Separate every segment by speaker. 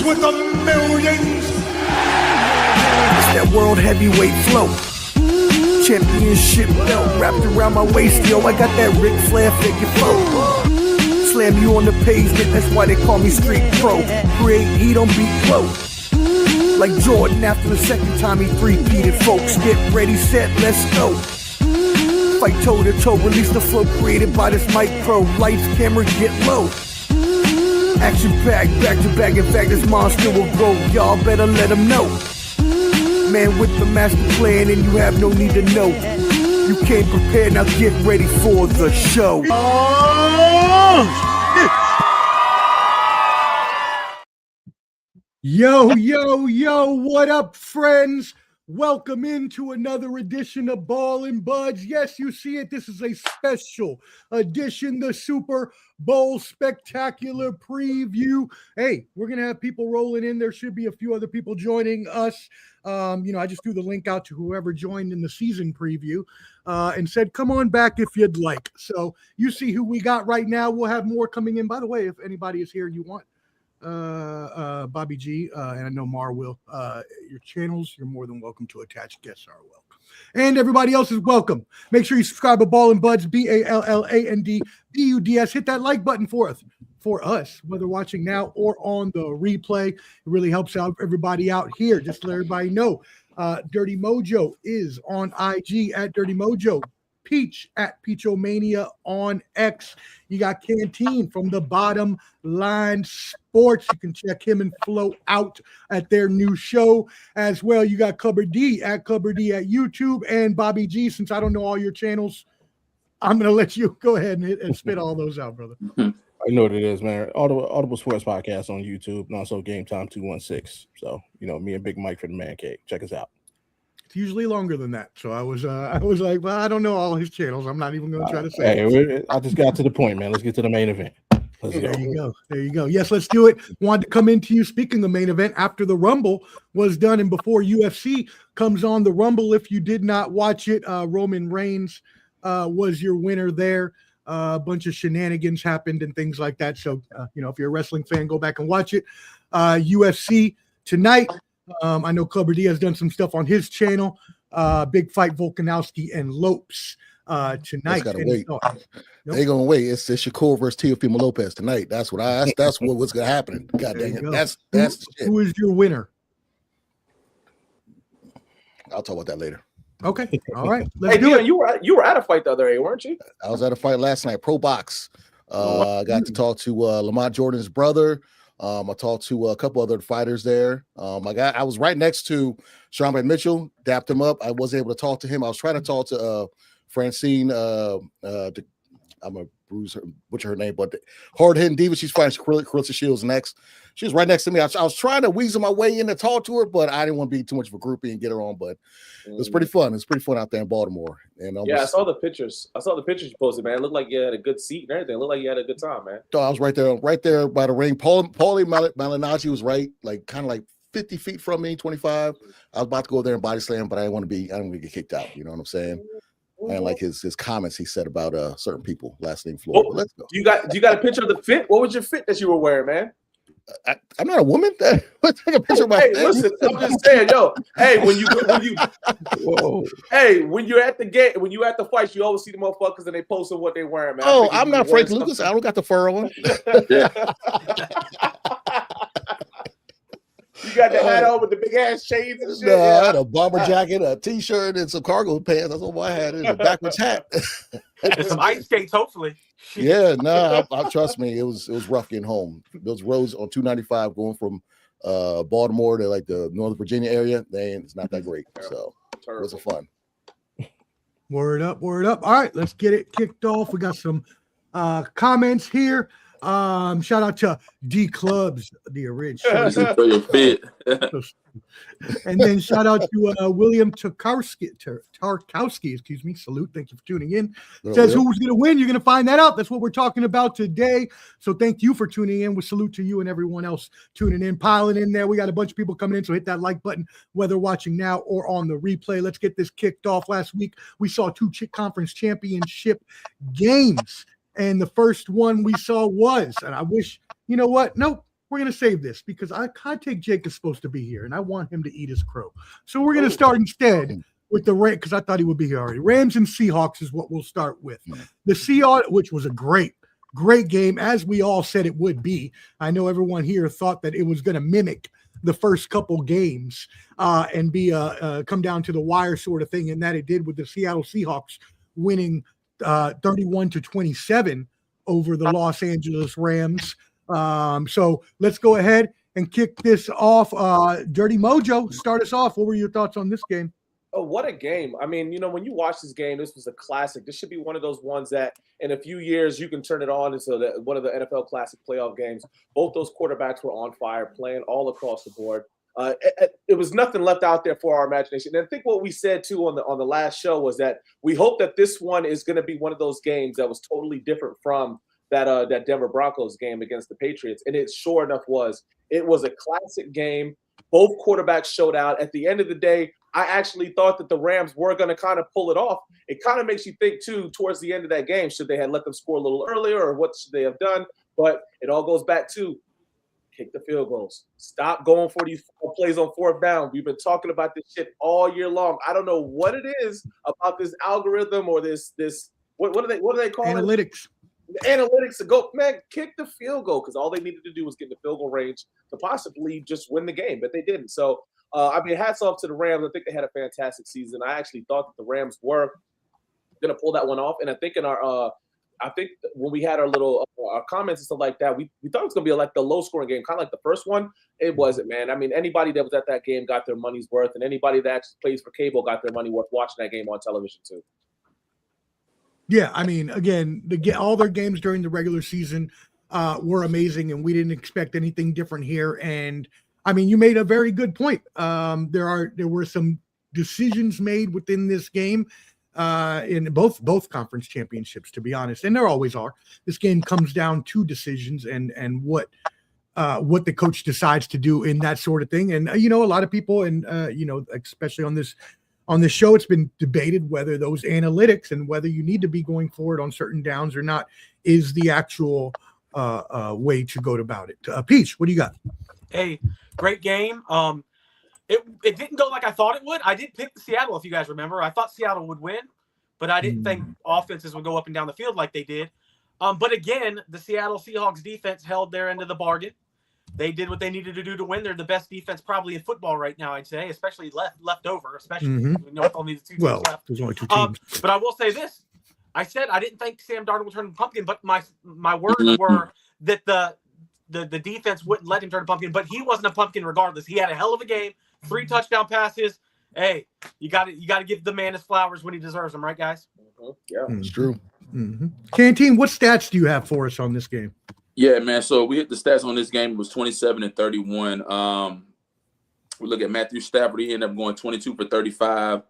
Speaker 1: It's with the millions.
Speaker 2: It's that world heavyweight flow. Championship belt wrapped around my waist, yo. I got that Ric Flair figure flow. Slam you on the pavement, that's why they call me Street Pro. Create heat on beat flow. Like Jordan after the second time he three-peated. Folks, get ready, set, let's go. Fight toe to toe, release the flow created by this micro. Lights, camera, get low. Action packed, back to back. In fact, this monster will grow. Y'all better let him know. Man with the master plan, and you have no need to know. You came prepared, now get ready for the show.
Speaker 3: Yo, yo, yo, what up, friends? Welcome into another edition of Ball and Buds. Yes, you see it. This is a special edition, the Super Bowl Spectacular Preview. Hey, we're going to have people rolling in. There should be a few other people joining us. I just threw the link out to whoever joined in the season preview and said, come on back if you'd like. So you see who we got right now. We'll have more coming in. By the way, if anybody is here you want, Bobby G, and I know Mar will, your channels, you're more than welcome to attach. Guests are welcome. And everybody else is welcome. Make sure you subscribe to Ball and Buds, BALLANDBUDS. Hit that like button for us, whether watching now or on the replay. It really helps out everybody out here. Just to let everybody know, Dirty Mojo is on IG at Dirty Mojo. Peach at Peachomania on X. You got Canteen from the Bottom Line Sports. You can check him and Flow out at their new show as well. You got Clubber D at YouTube, and Bobby G. Since I don't know all your channels, I'm going to let you go ahead and spit all those out, brother.
Speaker 4: I know what it is, man. Audible Sports Podcast on YouTube, and also Game Time 216. So, me and Big Mike for the Man Cave. Check us out.
Speaker 3: It's usually longer than that. So I was like, well, I don't know all his channels. I'm not even going to try to say
Speaker 4: it. I just got to the point, man. Let's get to the main event.
Speaker 3: There you go. Yes, let's do it. Wanted to come into you, speaking of main event, after the Rumble was done and before UFC comes on. The Rumble, if you did not watch it, Roman Reigns was your winner there. A bunch of shenanigans happened and things like that. So, if you're a wrestling fan, go back and watch it. UFC tonight. I know Clubber D has done some stuff on his channel. Big fight, Volkanovski and Lopes tonight.
Speaker 5: Gotta wait. They gonna wait. It's Shakur versus Teofimo Lopez tonight. That's what's gonna happen. God dang it. That's
Speaker 3: who is your winner?
Speaker 5: I'll talk about that later.
Speaker 3: Okay. All right. Let's do it.
Speaker 6: You were at a fight the other day, weren't you?
Speaker 5: I was at a fight last night, Pro Box. I got to talk to Lamont Jordan's brother. I talked to a couple other fighters there. I was right next to Sean Mitchell, dapped him up. I was able to talk to him. I was trying to talk to Francine. I'm a butcher her name, but hard hitting diva. She's fighting Clarissa Shields next. She was right next to me. I was trying to weasel my way in to talk to her, but I didn't want to be too much of a groupie and get her on. But it was pretty fun. It's pretty fun out there in Baltimore. And
Speaker 6: I saw the pictures. You posted, man. It looked like you had a good seat and everything. It looked like you had a good time, man.
Speaker 5: So I was right there by the ring. Paulie Malignaggi was right, kind of 50 feet from me, 25. I was about to go there and body slam, but I didn't want to get kicked out. You know what I'm saying? And like his comments he said about certain people last name Floyd.
Speaker 6: Well,
Speaker 5: let's go.
Speaker 6: Do you got a picture of the fit? What was your fit that you were wearing, man?
Speaker 5: I'm not a woman. Let's take a picture of my
Speaker 6: Hey, listen, I'm just saying, yo. Hey, when you're at the gate, when you at the fights, you always see the motherfuckers and they posting what they wearing, man.
Speaker 5: Oh, I'm not Frank Lucas. I don't got the fur on.
Speaker 6: You got the hat on with the big ass shades and shit.
Speaker 5: No, I had a bomber jacket, a t-shirt, and some cargo pants. That's all I had. And a backwards hat.
Speaker 7: Some ice skates, hopefully.
Speaker 5: Yeah, I trust me. It was rough getting home. Those roads on 295 going from Baltimore to the Northern Virginia area, it's not that great. So it was fun.
Speaker 3: Word up. All right, let's get it kicked off. We got some comments here. Shout out to D Clubs, the original.
Speaker 7: For your fit.
Speaker 3: And then shout out to William Tarkowski, excuse me. Salute. Thank you for tuning in. Says who's going to win? You're going to find that out. That's what we're talking about today. So thank you for tuning in. With salute to you and everyone else tuning in, piling in there. We got a bunch of people coming in. So hit that like button, whether watching now or on the replay. Let's get this kicked off. Last week, we saw two conference championship games. And the first one we saw was, and I wish, you know what? Nope. we're going to save this because I take Jake is supposed to be here, and I want him to eat his crow. So we're going to start instead with the Rams, because I thought he would be here already. Rams and Seahawks is what we'll start with. The Seahawks, which was a great game, as we all said it would be. I know everyone here thought that it was going to mimic the first couple games and be come down to the wire sort of thing, and that it did with the Seattle Seahawks winning 31-27 over the Los Angeles Rams. So let's go ahead and kick this off. Dirty Mojo, start us off. What were your thoughts on this game?
Speaker 6: Oh, what a game. I mean, when you watch this game, this was a classic. This should be one of those ones that in a few years you can turn it on into one of the NFL Classic playoff games. Both those quarterbacks were on fire, playing all across the board. It was nothing left out there for our imagination. And I think what we said, too, on the last show was that we hope that this one is going to be one of those games that was totally different from that Denver Broncos game against the Patriots. And it sure enough was. It was a classic game. Both quarterbacks showed out. At the end of the day, I actually thought that the Rams were going to kind of pull it off. It kind of makes you think, too, towards the end of that game, should they have let them score a little earlier or what should they have done? But it all goes back to kick the field goals. Stop going for these plays on fourth down. We've been talking about this shit all year long. I don't know what it is about this algorithm or this what do they call
Speaker 3: Analytics.
Speaker 6: The analytics to go, man, kick the field goal, because all they needed to do was get in the field goal range to possibly just win the game, but they didn't. So, hats off to the Rams. I think they had a fantastic season. I actually thought that the Rams were going to pull that one off, and I think when we had our little our comments and stuff like that, we thought it was going to be like the low-scoring game, kind of like the first one. It wasn't, man. I mean, anybody that was at that game got their money's worth, and anybody that actually plays for cable got their money worth watching that game on television too.
Speaker 3: Yeah, I mean, again, all their games during the regular season were amazing, and we didn't expect anything different here. And I mean, you made a very good point. There were some decisions made within this game in both conference championships, to be honest, and there always are. This game comes down to decisions and what the coach decides to do in that sort of thing. And a lot of people, and especially on this show, it's been debated whether those analytics and whether you need to be going forward on certain downs or not is the actual way to go about it. Peach, what do you got?
Speaker 7: Hey, great game. It didn't go like I thought it would. I did pick Seattle, if you guys remember. I thought Seattle would win, but I didn't think offenses would go up and down the field like they did. But again, the Seattle Seahawks defense held their end of the bargain. They did what they needed to do to win. They're the best defense probably in football right now, I'd say, especially left over, especially we know it's only the two teams left.
Speaker 3: There's only two teams.
Speaker 7: But I will say this. I said I didn't think Sam Darnold would turn the pumpkin, but my words were that the defense wouldn't let him turn a pumpkin, but he wasn't a pumpkin regardless. He had a hell of a game, 3 touchdown passes. Hey, you got to give the man his flowers when he deserves them, right, guys?
Speaker 6: Yeah,
Speaker 5: it's true.
Speaker 3: Canteen, what stats do you have for us on this game?
Speaker 8: Yeah, man. So we hit the stats on this game. It was 27-31. We look at Matthew Stafford. He ended up going 22 for 35.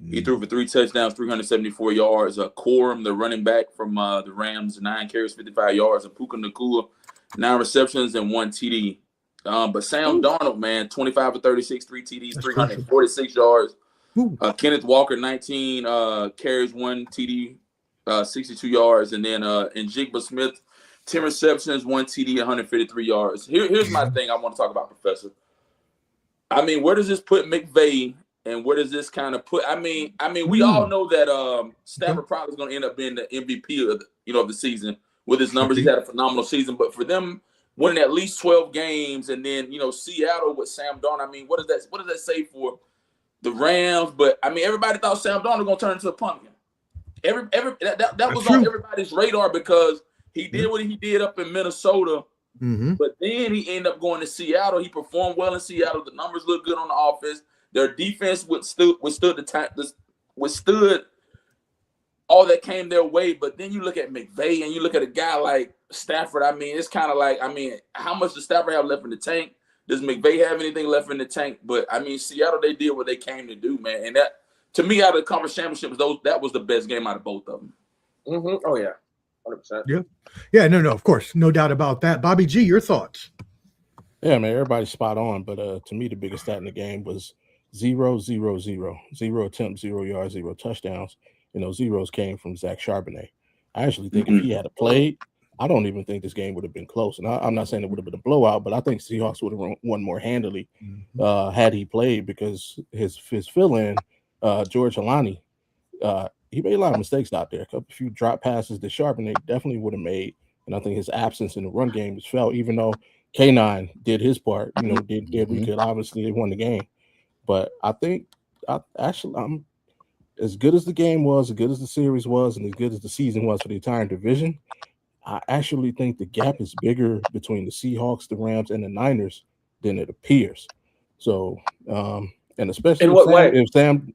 Speaker 8: He threw for 3 touchdowns, 374 yards. Corum, the running back from the Rams, 9 carries, 55 yards. Puka Nacua, 9 receptions and 1 TD. But Sam Darnold, man, 25 for 36, 3 TDs, that's 346 yards. Kenneth Walker, 19 carries, 1 TD, 62 yards. And then Njigba Smith, 10 receptions, 1 TD, 153 yards. Here's my thing I want to talk about, Professor. I mean, where does this put McVay, and where does this kind of put? I mean, we all know that Stafford probably is going to end up being the MVP of the season with his numbers. He's had a phenomenal season, but for them winning at least 12 games, and then Seattle with Sam Darnold. I mean, what does that say for the Rams? But I mean, everybody thought Sam Darnold was going to turn into a pumpkin. That was on everybody's radar because he did what he did up in Minnesota, but then he ended up going to Seattle. He performed well in Seattle. The numbers look good on the offense. Their defense withstood all that came their way. But then you look at McVay and you look at a guy like Stafford. I mean, it's kind of like, how much does Stafford have left in the tank? Does McVay have anything left in the tank? But I mean, Seattle, they did what they came to do, man. And that, to me, out of the conference championships, that was the best game out of both of them.
Speaker 6: Oh yeah. 100%.
Speaker 3: Yeah, no, of course, no doubt about that. Bobby G, your thoughts?
Speaker 4: Yeah, man, everybody's spot on. But to me, the biggest stat in the game was 0, 0, 0. 0 attempts, 0 yards, 0 touchdowns. Zeros came from Zach Charbonnet. I actually think if he had played, I don't even think this game would have been close. And I'm not saying it would have been a blowout, but I think Seahawks would have won more handily had he played, because his fill-in, George Halani, he made a lot of mistakes out there. A few drop passes that Charbonnet definitely would have made. And I think his absence in the run game was felt, even though K9 did his part, did we could. Obviously, they won the game. But I think I'm as good as the game was, as good as the series was, and as good as the season was for the entire division, I actually think the gap is bigger between the Seahawks, the Rams, and the Niners than it appears. So, and especially
Speaker 6: in what way?
Speaker 4: If Sam,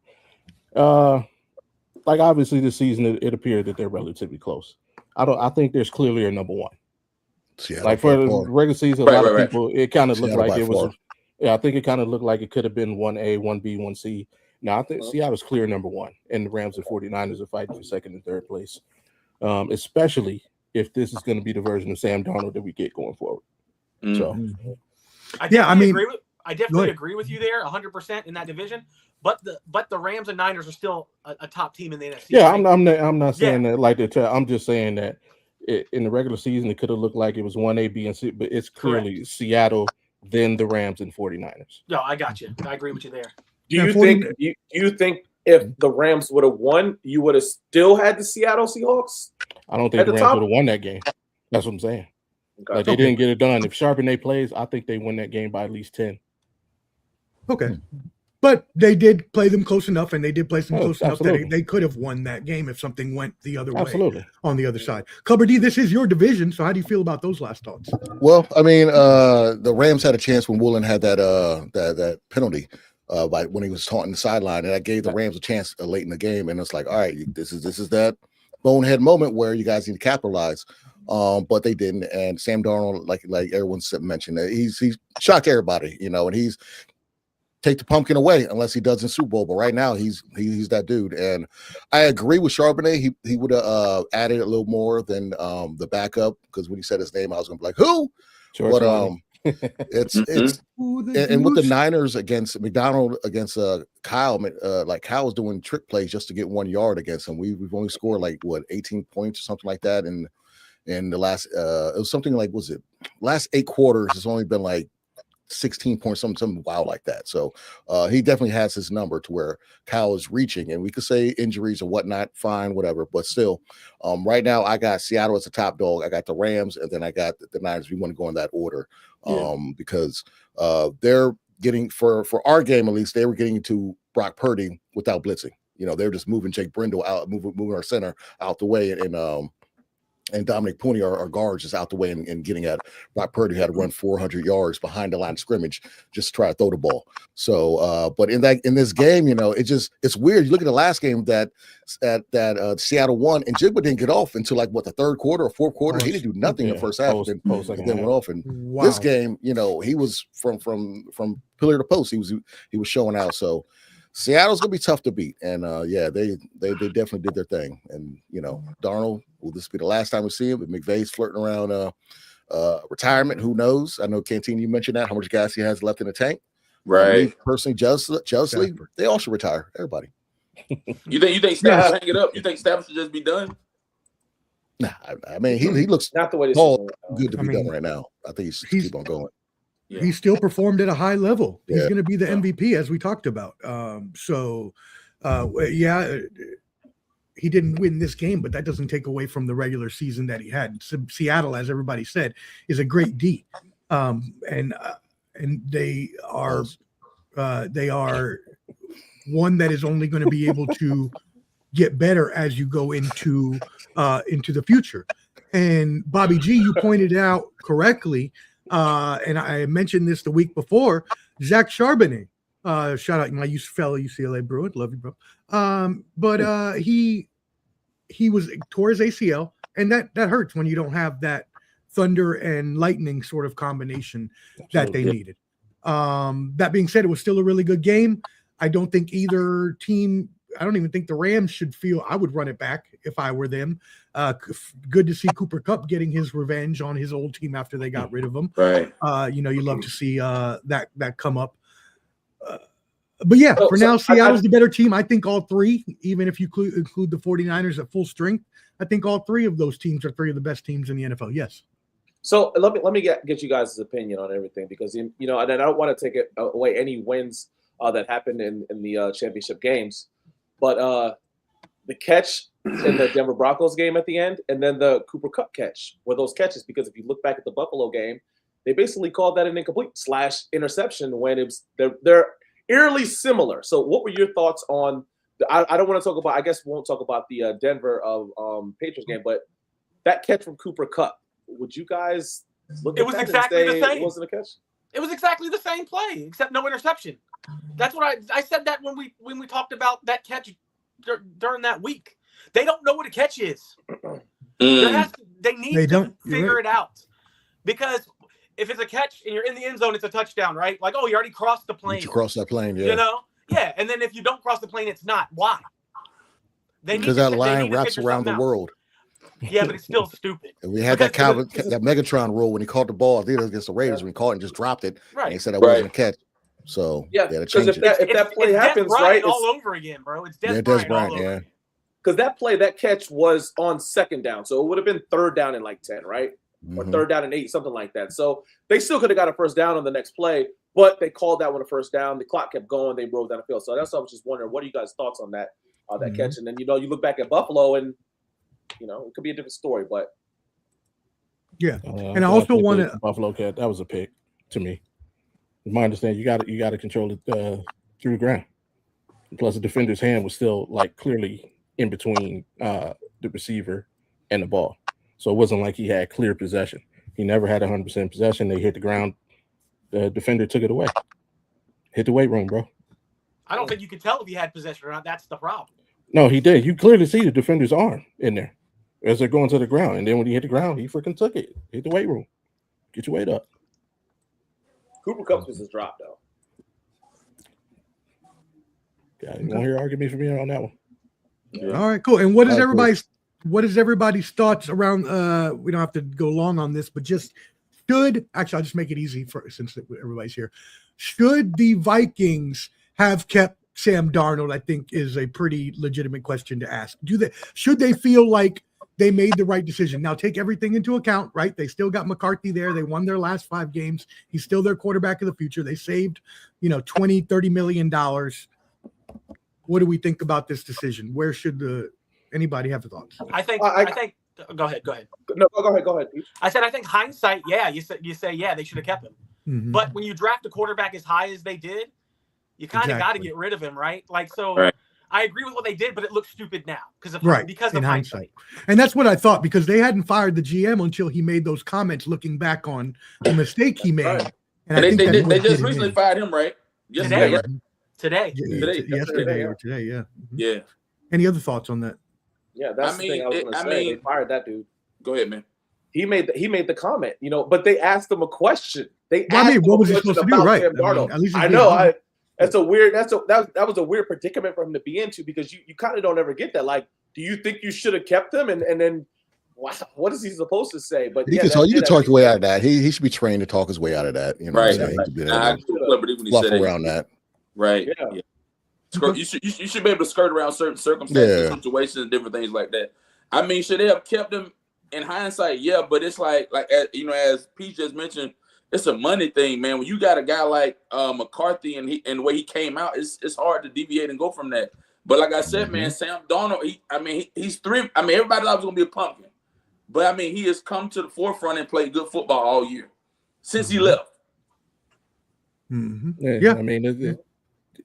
Speaker 4: like obviously this season, it appeared that they're relatively close. I think there's clearly a number one.
Speaker 5: Seattle
Speaker 4: like for the regular season, a lot of people, it kind of looked like it was. I think it kind of looked like it could have been 1A, 1B, 1C. Now, I think Seattle's clear number one, and the Rams and 49ers are fighting for second and third place, especially if this is going to be the version of Sam Darnold that we get going forward. So,
Speaker 7: I definitely agree with you there 100% in that division, but the Rams and Niners are still a top team in the NFC.
Speaker 4: Yeah, right? I'm not saying that like that. I'm just saying that in the regular season, it could have looked like it was 1A, B, and C, but it's clearly Seattle, then the Rams and 49ers.
Speaker 7: No, I got you. I agree with you there.
Speaker 6: Do you think if the Rams would have won, you would have still had the Seattle Seahawks?
Speaker 4: I don't think the Rams would have won that game. That's what I'm saying. Okay. Like they didn't get it done. If Charbonnet plays, I think they win that game by at least 10.
Speaker 3: Okay. But they did play them close enough, and they did play them close enough that they could have won that game if something went the other way on the other side. Clubber D, this is your division, so how do you feel about those last thoughts?
Speaker 5: Well, I mean, the Rams had a chance when Woolen had that penalty when he was taunting the sideline, and I gave the Rams a chance late in the game, and it's like, all right, this is that bonehead moment where you guys need to capitalize. But they didn't, and Sam Darnold, like everyone mentioned, he's shocked everybody, and he's take the pumpkin away unless he does in Super Bowl. But right now, he's that dude. And I agree with Charbonnet. He would have added a little more than the backup, because when he said his name, I was gonna be like, who? But it's and with the Niners against McDonald against Kyle, like Kyle was doing trick plays just to get 1 yard against him. We've only scored 18 points or something like that in the last it was something like, was it last 8 quarters? It's only been like 16 points, something wild like that. So he definitely has his number to where Kyle is reaching, and we could say injuries or whatnot, fine, whatever. But still, right now I got Seattle as the top dog. I got the Rams, and then I got the Niners. We want to go in that order because they're getting for our game at least, they were getting to Brock Purdy without blitzing. They're just moving Jake Brindle out, moving our center out the way, and Dominic Pooney, our guards, is out the way and getting at Brock Purdy, had to run 400 yards behind the line of scrimmage just to try to throw the ball. So, but in this game, it's weird. You look at the last game that Seattle won, and Jigba didn't get off until the third quarter or fourth quarter. He didn't do nothing in the first half, and then went off. And this game, he was from pillar to post. He was showing out. So Seattle's gonna be tough to beat, and they definitely did their thing. And Darnold, will this be the last time we see him? But McVay's flirting around retirement. Who knows? I know Canteen, you mentioned that, how much gas he has left in the tank.
Speaker 8: Right.
Speaker 5: Me, personally, jealously, they all should retire. Everybody.
Speaker 8: You think Stafford hang it up? You think Stafford should just be done?
Speaker 5: Nah, I mean he looks
Speaker 6: not the way this
Speaker 5: good to be done right now. I think he's keep on going.
Speaker 3: Yeah. He still performed at a high level. He's going to be the MVP, as we talked about. He didn't win this game, but that doesn't take away from the regular season that he had. Seattle, as everybody said, is a great D, and they are one that is only going to be able to get better as you go into the future. And Bobby G, you pointed out correctly. And I mentioned this the week before, Zach Charbonnet, shout out my fellow UCLA Bruin, love you, bro. But he tore his ACL, and that hurts when you don't have that thunder and lightning sort of combination that they needed. That being said, it was still a really good game. I don't think either team, I don't even think the Rams should feel, I would run it back if I were them. Good to see Cooper Kupp getting his revenge on his old team after they got rid of him.
Speaker 8: Right.
Speaker 3: You love to see that come up. But yeah,
Speaker 6: So-
Speaker 3: for
Speaker 6: so
Speaker 3: now,
Speaker 6: I-
Speaker 3: Seattle's the better team. I think all three, even if you include the 49ers at full strength, I think all three of those teams are three of the best teams in the NFL. Yes.
Speaker 6: So let me get you guys' opinion on everything, because and I don't want to take it away any wins that happened in the championship games, but the catch in the Denver Broncos game at the end, and then the Cooper Kupp catch were those catches, because if you look back at the Buffalo game, they basically called that an incomplete / interception when it was they're eerily similar. So what were your thoughts on? I don't want to talk about. I guess we won't talk about the Denver Patriots game, but that catch from Cooper Kupp. Would you guys look at
Speaker 7: was
Speaker 6: that
Speaker 7: exactly
Speaker 6: and say
Speaker 7: the same.
Speaker 6: it wasn't a catch?
Speaker 7: It was exactly the same play, except no interception. That's what I said that when we talked about that catch during that week. They don't know what a catch is. They need to figure it out, because if it's a catch and you're in the end zone, it's a touchdown, right? Like, oh, you already crossed the plane.
Speaker 5: You cross that plane, yeah.
Speaker 7: Yeah. And then if you don't cross the plane, it's not. Why?
Speaker 5: Because that line wraps around the world.
Speaker 7: Yeah, but it's still stupid.
Speaker 5: And we had that Megatron rule when he caught the ball. I think it was against the Raiders when he caught it and just dropped it.
Speaker 7: Right.
Speaker 5: And he said that wasn't a catch. So
Speaker 6: yeah,
Speaker 5: they had to change it.
Speaker 6: If that play happens,
Speaker 7: right, all over again, bro. It's Des Bryant all over.
Speaker 5: Yeah.
Speaker 6: Because that catch was on second down, so it would have been third down and like 10, right? Or third down and 8, something like that. So they still could have got a first down on the next play, but they called that one a first down. The clock kept going. They rode down the field. So that's why I was just wondering, what are you guys' thoughts on that catch? And then you look back at Buffalo, and it could be a different story, but
Speaker 3: yeah. And I also want to
Speaker 4: Buffalo catch. That was a pick to me. My understanding, you got to control it through the ground. Plus, the defender's hand was still like clearly in between the receiver and the ball, so it wasn't like he had clear possession. He never had 100% possession. They hit the ground. The defender took it away. Hit the weight room, bro.
Speaker 7: I don't think you could tell if he had possession or not. That's the problem.
Speaker 4: No, he did. You clearly see the defender's arm in there as they're going to the ground, and then when he hit the ground, he freaking took it. Hit the weight room. Get your weight up.
Speaker 6: Cooper Kupp was his drop, though.
Speaker 4: Yeah, you want to hear argument from me on that one?
Speaker 3: Yeah. All right, cool. And what is everybody's thoughts around? We don't have to go long on this, but I'll just make it easy since everybody's here. Should the Vikings have kept Sam Darnold? I think is a pretty legitimate question to ask. Should they feel like they made the right decision? Now take everything into account, right? They still got McCarthy there. They won their last 5 games. He's still their quarterback of the future. They saved, $20-30 million. What do we think about this decision? Where should anybody have thoughts?
Speaker 7: I think. Go ahead.
Speaker 6: No, go ahead.
Speaker 7: I said I think hindsight. Yeah, you say yeah, they should have kept him.
Speaker 3: Mm-hmm.
Speaker 7: But when you draft a quarterback as high as they did, you kind of got to get rid of him, right? Like so.
Speaker 8: Right.
Speaker 7: I agree with what they did, but it looks stupid now because of hindsight.
Speaker 3: And that's what I thought, because they hadn't fired the GM until he made those comments looking back on the mistake he made.
Speaker 6: Right.
Speaker 8: And they just recently fired him, right?
Speaker 7: Yesterday.
Speaker 6: Today,
Speaker 3: yeah.
Speaker 8: Yeah.
Speaker 3: Any other thoughts on that?
Speaker 6: Yeah, that's the thing I was going to say. They fired that dude.
Speaker 8: Go ahead, man.
Speaker 6: He made the comment, but they asked him a question.
Speaker 3: What was he supposed to do? Right.
Speaker 6: I know. That was a weird predicament for him to be into, because you kind of don't ever get that. Like, do you think you should have kept him? And then, wow, what is he supposed to say? But
Speaker 5: you can talk his way out of that. He should be trained to talk his way out of that.
Speaker 8: Right.
Speaker 5: Fluff around that.
Speaker 8: Right. Yeah. You should be able to skirt around certain circumstances, situations, and different things like that. I mean, should they have kept him in hindsight? Yeah, but it's like as Pete just mentioned, it's a money thing, man. When you got a guy like McCarthy and the way he came out, it's hard to deviate and go from that. But like I said, man, Sam Darnold, he's 3. I mean, everybody thought he was gonna be a pumpkin, but I mean, he has come to the forefront and played good football all year since he left.
Speaker 3: Mm-hmm.
Speaker 4: Yeah, I mean, it's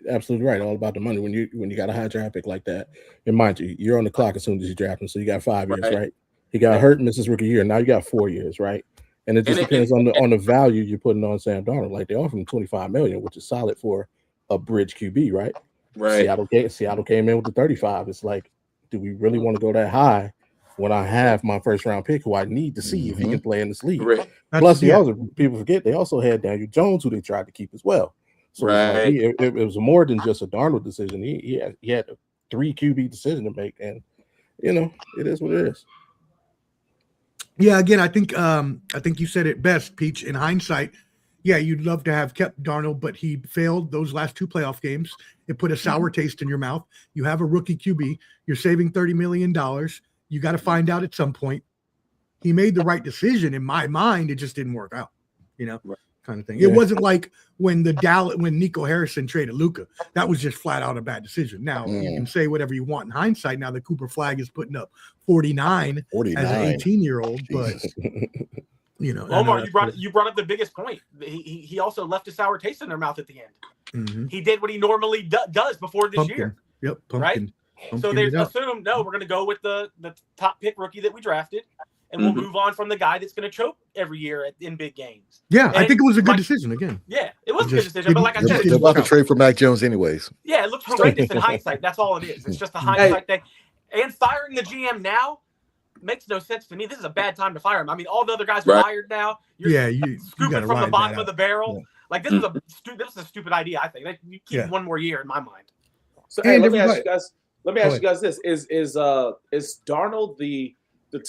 Speaker 4: absolutely right. All about the money. When you got a high draft pick like that, and mind you, you're on the clock as soon as you draft him, so you got 5 years, right? He got hurt, missed his rookie year. Now you got 4 years, right? And it just depends on the value you're putting on Sam Darnold. Like, they offered him $25 million, which is solid for a bridge QB, right?
Speaker 8: Right.
Speaker 4: Seattle came in with the 35. It's like, do we really want to go that high when I have my first round pick, who I need to see if he can play in this league?
Speaker 8: Right.
Speaker 4: Plus, people forget they also had Daniel Jones, who they tried to keep as well. So it was more than just a Darnold decision. He had a 3 QB decision to make, and it is what it is.
Speaker 3: Yeah, again, I think you said it best, Peach. In hindsight, Yeah, you'd love to have kept Darnold, but he failed those last 2 playoff games. It put a sour taste in your mouth. You have a rookie QB. You're saving $30 million. You got to find out at some point. He made the right decision in my mind. It just didn't work out, kind of thing.
Speaker 4: Yeah.
Speaker 3: It wasn't like when Nico Harrison traded Luka. That was just flat out a bad decision. Now, you can say whatever you want in hindsight. Now, the Cooper Flag is putting up 49 as an 18-year-old, but
Speaker 7: Omar, you brought up the biggest point. He also left a sour taste in their mouth at the end.
Speaker 3: Mm-hmm.
Speaker 7: He did what he normally does before this year.
Speaker 3: Yep, pumpkin.
Speaker 7: Right? So they assumed, no, we're going to go with the top pick rookie that we drafted, and we'll move on from the guy that's going to choke every year in big games.
Speaker 3: Yeah, I think it was a good decision again.
Speaker 7: Yeah, it was a good decision. But like I said,
Speaker 5: they're about to trade for Mac Jones anyways.
Speaker 7: Yeah, it looks horrendous in hindsight. That's all it is. It's just a hindsight thing. And firing the GM now makes no sense to me. This is a bad time to fire him. I mean, all the other guys are fired now. You're scooping from the bottom of the barrel. Yeah. Like this is a stupid idea. I think you keep one more year in my mind.
Speaker 6: So hey, let me ask you guys this: Is Darnold the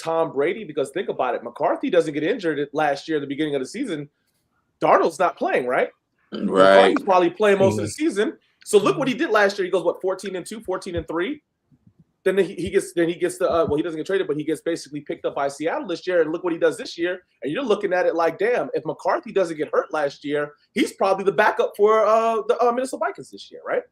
Speaker 6: Tom Brady? Because think about it, McCarthy doesn't get injured last year at the beginning of the season. Darnold's not playing, right?
Speaker 8: Right.
Speaker 6: McCarthy's probably playing most of the season. So look what he did last year. He goes 14-2, 14-3. Then he gets the he doesn't get traded, but he gets basically picked up by Seattle this year. And look what he does this year. And you're looking at it like, damn, if McCarthy doesn't get hurt last year, he's probably the backup for the Minnesota Vikings this year, right?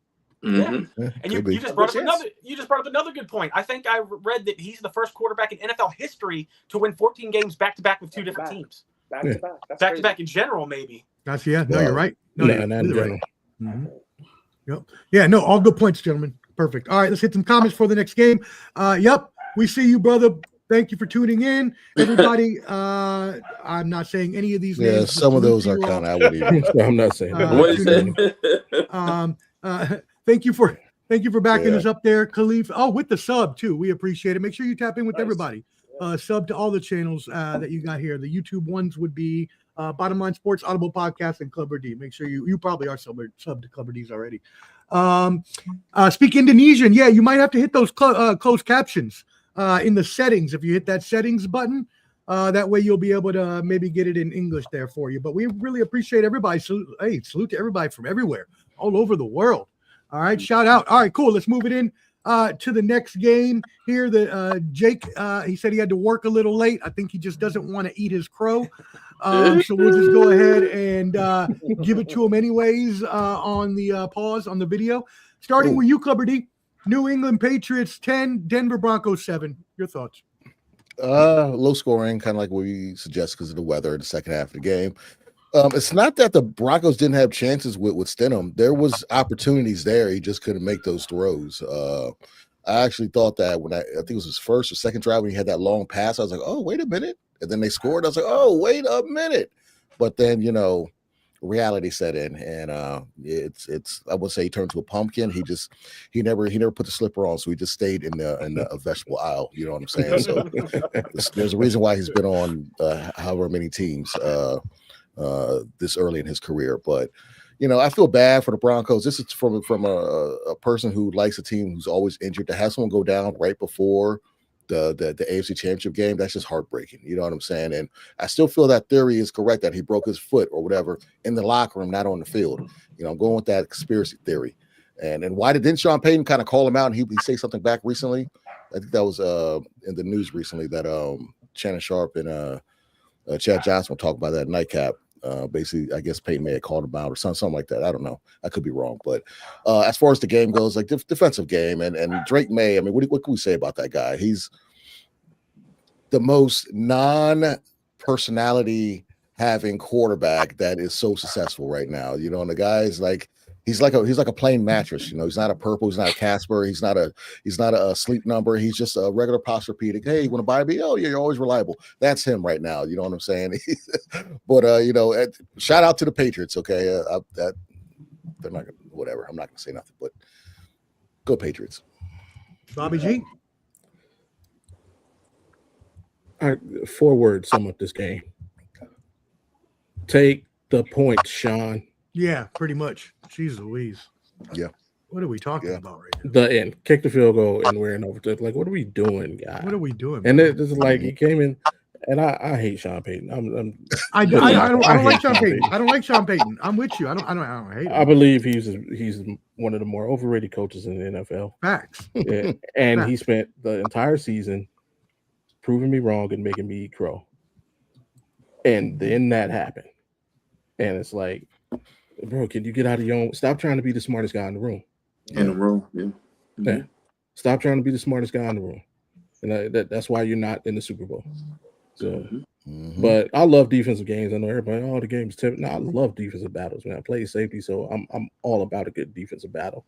Speaker 8: Mm-hmm.
Speaker 7: Yeah. And you just brought up another good point. I think I read that he's the first quarterback in NFL history to win 14 games back to back with 2 different teams.
Speaker 6: Back to back.
Speaker 7: Back to back in general, maybe.
Speaker 3: No, you're right.
Speaker 4: No, not in general.
Speaker 3: Mm-hmm. Yep. Yeah, no, all good points, gentlemen. Perfect. All right, let's hit some comments for the next game. Yep, we see you, brother. Thank you for tuning in, everybody. I'm not saying any of these names.
Speaker 5: Yeah, some of those are kind of.
Speaker 4: I'm not saying.
Speaker 8: What is it?
Speaker 3: Thank you for backing us up there, Khalif. Oh, with the sub too, we appreciate it. Make sure you tap in with everybody. Sub to all the channels that you got here. The YouTube ones would be Bottom Line Sports, Audible Podcast, and Clubber D. Make sure you probably are sub to Clubber D's already. Speak Indonesian. Yeah, you might have to hit those closed captions in the settings. If you hit that settings button, that way you'll be able to maybe get it in English there for you. But we really appreciate everybody. Salute to everybody from everywhere, all over the world. All right, shout out. All right, cool. Let's move it in to the next game here. Jake, he said he had to work a little late. I think he just doesn't want to eat his crow. So we'll just go ahead and give it to him anyways on the pause on the video. Starting with you, Clubber D. New England Patriots 10, Denver Broncos 7. Your thoughts?
Speaker 5: Low scoring, kind of like what we suggest because of the weather in the second half of the game. It's not that the Broncos didn't have chances with Stidham. There was opportunities there. He just couldn't make those throws. I actually thought that when I think it was his first or second drive when he had that long pass, I was like, oh, wait a minute. And then they scored. I was like, oh, wait a minute. But then, reality set in, and it's I would say he turned to a pumpkin. He never put the slipper on, so he just stayed in the vegetable aisle. You know what I'm saying? So there's a reason why he's been on however many teams this early in his career. But I feel bad for the Broncos. This is from a person who likes a team who's always injured. To have someone go down right before the AFC Championship game, that's just heartbreaking. You know what I'm saying? And I still feel that theory is correct, that he broke his foot or whatever in the locker room, not on the field. I'm going with that conspiracy theory. And why didn't Sean Payton kind of call him out and he say something back recently? I think that was in the news recently that Shannon Sharp and Chad Johnson were talking about that nightcap. Basically, I guess Payton may have called him out or something like that. I don't know. I could be wrong. But as far as the game goes, like defensive game and Drake May, I mean, what can we say about that guy? He's the most non-personality having quarterback that is so successful right now. And the guy is like, he's like a plain mattress. He's not a purple, he's not a Casper, he's not a sleep number. He's just a regular Posturepedic. Hey, you want to buy me? Oh yeah, you're always reliable. That's him right now. You know what I'm saying? But shout out to the Patriots. Okay, that they're not gonna, whatever. I'm not gonna say nothing, but go Patriots.
Speaker 3: Bobby G.
Speaker 4: All right, 4 words sum up this game. Take the point, Sean.
Speaker 3: Yeah, pretty much. Jeez Louise.
Speaker 5: Yeah.
Speaker 3: What are we talking about right now?
Speaker 4: The end. Kick the field goal and we're in overtime. Like, what are we doing, guys?
Speaker 3: What are we doing?
Speaker 4: And it is like he came in And I hate Sean Payton.
Speaker 3: I don't like Sean Payton. I don't like Sean Payton. I'm with you. I don't hate him.
Speaker 4: I believe he's one of the more overrated coaches in the NFL.
Speaker 3: Facts.
Speaker 4: Yeah. And
Speaker 3: Facts.
Speaker 4: he spent the entire season proving me wrong and making me eat crow. And then that happened. And it's like, bro, can you get out of your own? Stop trying to be the smartest guy in the room.
Speaker 8: In the room, yeah. Mm-hmm.
Speaker 4: Yeah. Stop trying to be the smartest guy in the room. And that's why you're not in the Super Bowl. So, but I love defensive games. I know everybody, the game's tip. No, I love defensive battles, man. I play safety, so I'm all about a good defensive battle.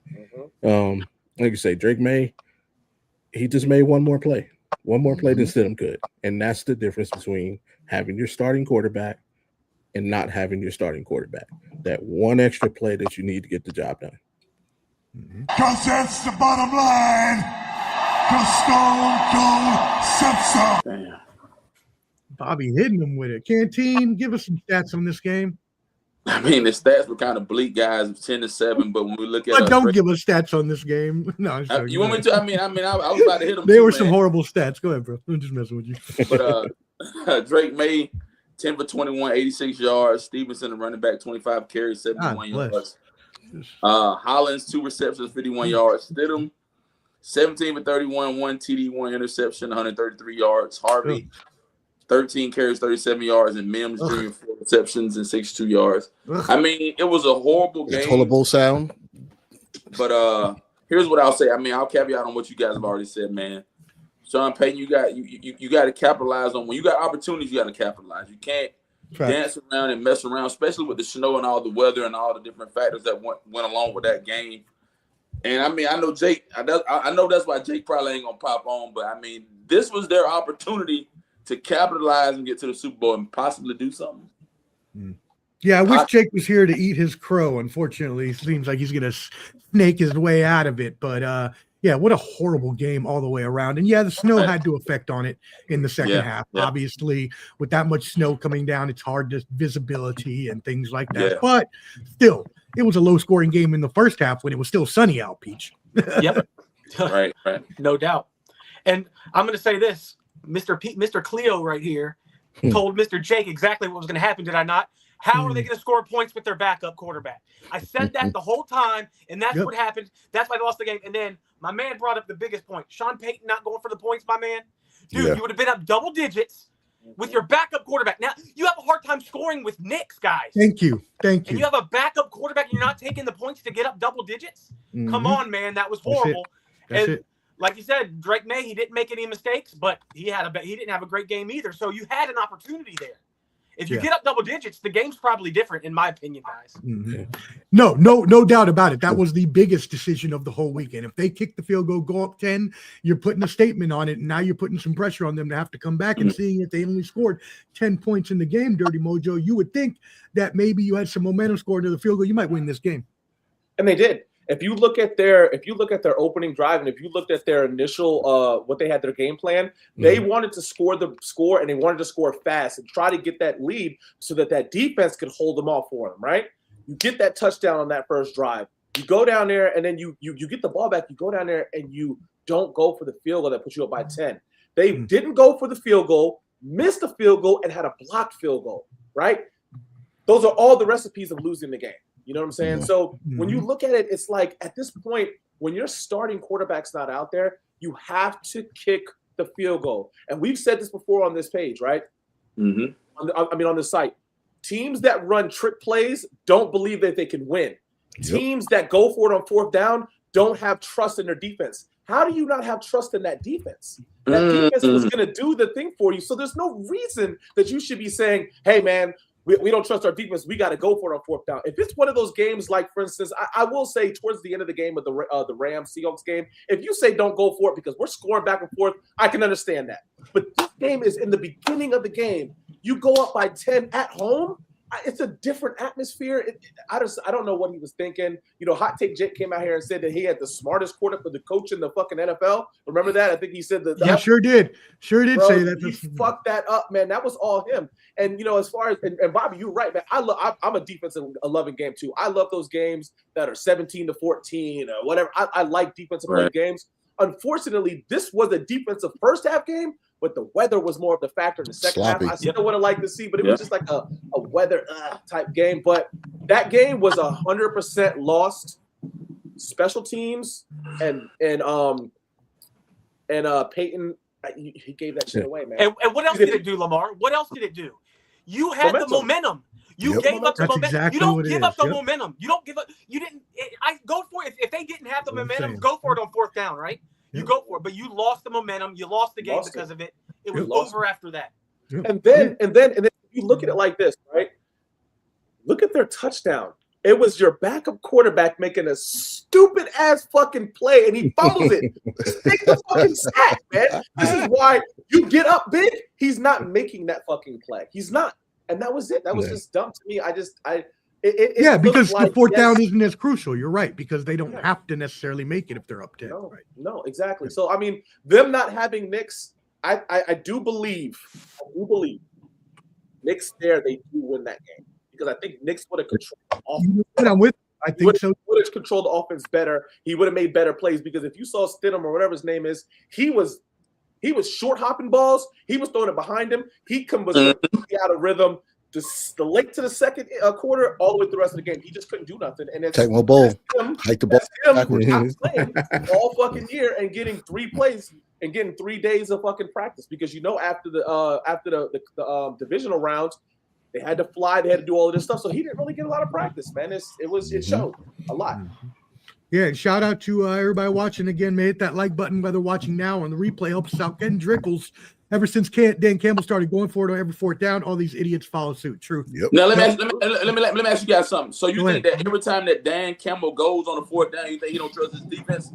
Speaker 4: Like you say, Drake May, he just made one more play than Stidham could. And that's the difference between having your starting quarterback and not having your starting quarterback. That one extra play that you need to get the job done.
Speaker 1: Because that's the bottom line. Because Stone Cold said so.
Speaker 8: Damn.
Speaker 3: Bobby hitting them with it. Canteen, give us some stats on this game.
Speaker 8: I mean, the stats were kind of bleak, guys, 10-7. But when we look at,
Speaker 3: but don't give us stats on this game. No,
Speaker 8: you want me to? I was about to hit them.
Speaker 3: There were some horrible stats. Go ahead, bro. I'm just messing with you.
Speaker 8: But Drake May, 10 for 21, 86 yards. Stevenson, the running back, 25 carries, 71 yards. Hollins, 2 receptions, 51 yards. Stidham, 17 for 31, 1 TD, 1 interception, 133 yards. Harvey, 13 carries, 37 yards, and Mims Jr. 4 receptions and 62 yards. I mean, it was a horrible game.
Speaker 5: Tolerable sound.
Speaker 8: But here's what I'll say. I mean, I'll caveat on what you guys have already said, man. Sean Payton, you got to capitalize on when you got opportunities. You got to capitalize. You can't dance around and mess around, especially with the snow and all the weather and all the different factors that went along with that game. And I mean, I know Jake. I know that's why Jake probably ain't gonna pop on. But I mean, this was their opportunity to capitalize and get to the Super Bowl and possibly do something.
Speaker 3: Yeah, I wish Jake was here to eat his crow. Unfortunately, it seems like he's gonna snake his way out of it. But yeah, what a horrible game all the way around. And yeah, the snow had to affect on it in the second half. Yeah. Obviously, with that much snow coming down, it's hard to visibility and things like that. Yeah. But still, it was a low-scoring game in the first half when it was still sunny out, Peach.
Speaker 7: Yep.
Speaker 8: Right.
Speaker 7: No doubt. And I'm going to say this. Mr. Cleo right here told Mr. Jake exactly what was going to happen, did I not? How are they going to score points with their backup quarterback? I said that the whole time, and that's what happened. That's why they lost the game. And then my man brought up the biggest point. Sean Payton not going for the points, my man. Dude, you would have been up double digits with your backup quarterback. Now, you have a hard time scoring with Knicks, guys.
Speaker 3: Thank you.
Speaker 7: And you have a backup quarterback, and you're not taking the points to get up double digits? Come on, man. That was horrible.
Speaker 3: That's it.
Speaker 7: Like you said, Drake May, he didn't make any mistakes, but he didn't have a great game either. So you had an opportunity there. If you get up double digits, the game's probably different, in my opinion, guys.
Speaker 3: No doubt about it. That was the biggest decision of the whole weekend. If they kick the field goal, go up 10, you're putting a statement on it, and now you're putting some pressure on them to have to come back and seeing if they only scored 10 points in the game, Dirty Mojo. You would think that maybe you had some momentum scoring to the field goal, you might win this game.
Speaker 6: And they did. If you look at their opening drive, and if you looked at their initial what they had their game plan, they wanted to score and they wanted to score fast and try to get that lead so that defense could hold them off for them, right? You get that touchdown on that first drive. You go down there and then you get the ball back. You go down there and you don't go for the field goal that puts you up by 10. They didn't go for the field goal, missed the field goal, and had a blocked field goal, right? Those are all the recipes of losing the game. You know what I'm saying? So when you look at it, it's like at this point, when your starting quarterback's not out there, you have to kick the field goal. And we've said this before on this page, right? On the site. Teams that run trick plays don't believe that they can win. Teams that go for it on fourth down don't have trust in their defense. How do you not have trust in that defense? That defense was going to do the thing for you. So there's no reason that you should be saying, hey, man, we don't trust our defense. We got to go for it on fourth down. If it's one of those games, like, for instance, I will say towards the end of the game of the Rams-Seahawks game, if you say don't go for it because we're scoring back and forth, I can understand that. But this game is in the beginning of the game. You go up by 10 at home. It's a different atmosphere. I don't know what he was thinking. You know, Hot Take Jake came out here and said that he had the smartest quarterback for the coach in the fucking NFL. Remember that? I think he said that.
Speaker 3: Yeah, sure did bro, say that.
Speaker 6: He fucked that up, man. That was all him. And, you know, as far as and Bobby, you're right, man. I'm a defensive loving game too. I love those games that are 17-14 or whatever. I like defensive games. Unfortunately, this was a defensive first half game, but the weather was more of the factor in the second
Speaker 5: Sloppy.
Speaker 6: half. I still would have liked to see, but it was just like a weather type game. But that game was 100% lost. Special teams and Peyton, he gave that shit away, man.
Speaker 7: And what else did it do, Lamar? What else did it do? You had the momentum. You gave up the momentum.
Speaker 3: Exactly
Speaker 7: you don't give up the momentum. You don't give up. You didn't. I go for it. If they didn't have the momentum, go for it on fourth down, right? You go for it, but you lost the momentum. You lost the game because of it. It was over after that.
Speaker 6: And then you look at it like this, right? Look at their touchdown. It was your backup quarterback making a stupid ass fucking play, and he fumbles it. Just take the fucking sack, man. This is why you get up big. He's not making that fucking play. He's not, and that was it. That was just dumb to me.
Speaker 3: Because the fourth down isn't as crucial. You're right, because they don't have to necessarily make it if they're up 10.
Speaker 6: No, exactly. So I mean, them not having Knicks, I do believe Knicks there, they do win that game. Because I think Knicks would have controlled the offense.
Speaker 3: I think so.
Speaker 6: Would have controlled the offense better. He would have made better plays because if you saw Stidham or whatever his name is, he was short hopping balls. He was throwing it behind him. He was out of rhythm. The late to the second quarter, all the way through the rest of the game, he just couldn't do nothing. And
Speaker 5: take one ball, hike the ball backwards.
Speaker 6: Playing all fucking year and getting 3 plays and getting 3 days of fucking practice because after the divisional rounds. They had to fly. They had to do all of this stuff. So he didn't really get a lot of practice, man. It showed a lot.
Speaker 3: Yeah, and shout out to everybody watching again. Man, hit that like button, whether watching now or on the replay. Helps us out. Getting Drickles. Ever since Dan Campbell started going for it on every fourth down, all these idiots follow suit. True.
Speaker 5: Yep.
Speaker 8: Now let me ask you guys something. So you think that every time that Dan Campbell goes on a fourth down, you think he don't trust his defense?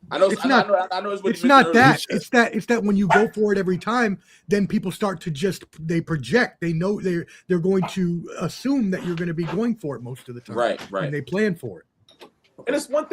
Speaker 8: I know. It's not
Speaker 3: that. It's that when you go for it every time, then people start to they project. They know they're going to assume that you're going to be going for it most of the time.
Speaker 8: Right.
Speaker 3: And they plan for it.
Speaker 6: And it's one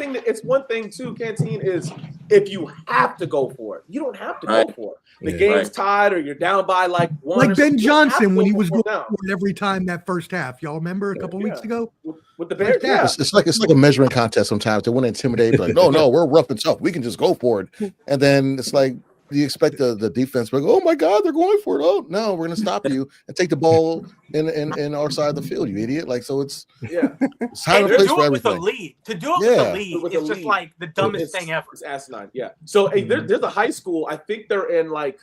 Speaker 6: thing too, Canteen, is if you have to go for it, you don't have to go for it. The game's tied or you're down by like one.
Speaker 3: Like Ben Johnson when he was going for it every time that first half. Y'all remember a couple weeks ago?
Speaker 6: With the Bears,
Speaker 5: it's like a measuring contest sometimes. They want to intimidate, like, no, we're rough and tough. We can just go for it. And then it's like you expect the defense, like, oh my God, they're going for it. Oh no, we're gonna stop you and take the ball in our side of the field, you idiot. Like so it's time and place for everything.
Speaker 7: To do it with the lead is just like the dumbest thing ever.
Speaker 6: It's asinine. Yeah. So there's a high school, I think they're in like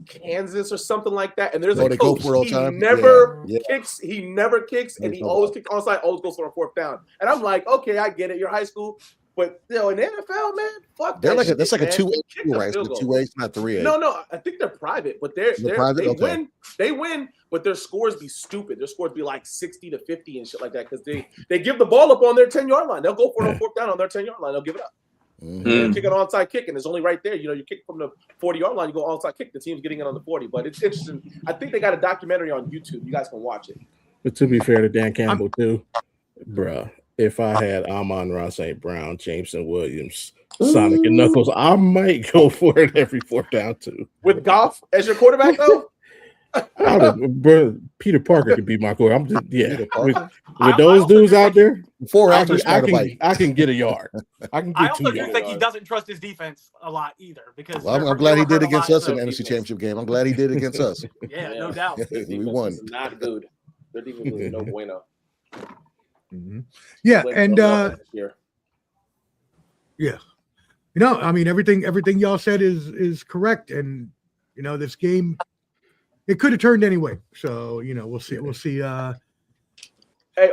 Speaker 6: Kansas or something like that, and there's a coach. He never kicks. He never kicks, and he always kicks onside. Always goes for a fourth down. And I'm like, okay, I get it. You're high school, but in the NFL, man, fuck.
Speaker 5: They're
Speaker 6: that
Speaker 5: that's
Speaker 6: shit,
Speaker 5: like a 2A
Speaker 6: man.
Speaker 5: right? It's 2A, it's not 3A.
Speaker 6: No, I think they're private, but they win. They win, but their scores be stupid. Their scores be like 60 to 50 and shit like that because they give the ball up on their 10-yard line. They'll go for it on fourth down on their 10-yard line. They'll give it up. Kick an onside kick, and it's only right there. You know, you kick from the 40-yard line, you go onside kick. The team's getting it on the 40. But it's interesting. I think they got a documentary on YouTube. You guys can watch it.
Speaker 4: But to be fair to Dan Campbell too, bruh, if I had Amon-Ra St. Brown, Jameson Williams, Sonic and Knuckles, I might go for it every fourth down too.
Speaker 6: With Goff as your quarterback, though.
Speaker 4: Bro, Peter Parker could be my quarterback. With those dudes out there, I can get a yard.
Speaker 7: I also do think he doesn't trust his defense a lot either because
Speaker 5: I'm glad he did against us in the NFC Championship game. I'm glad he did against us.
Speaker 7: Yeah, no doubt.
Speaker 5: We won.
Speaker 6: Not good. Their defense was no bueno.
Speaker 3: Yeah, and I mean everything y'all said is correct, and this game. It could have turned anyway, so we'll see. We'll see.
Speaker 6: Hey, Omar,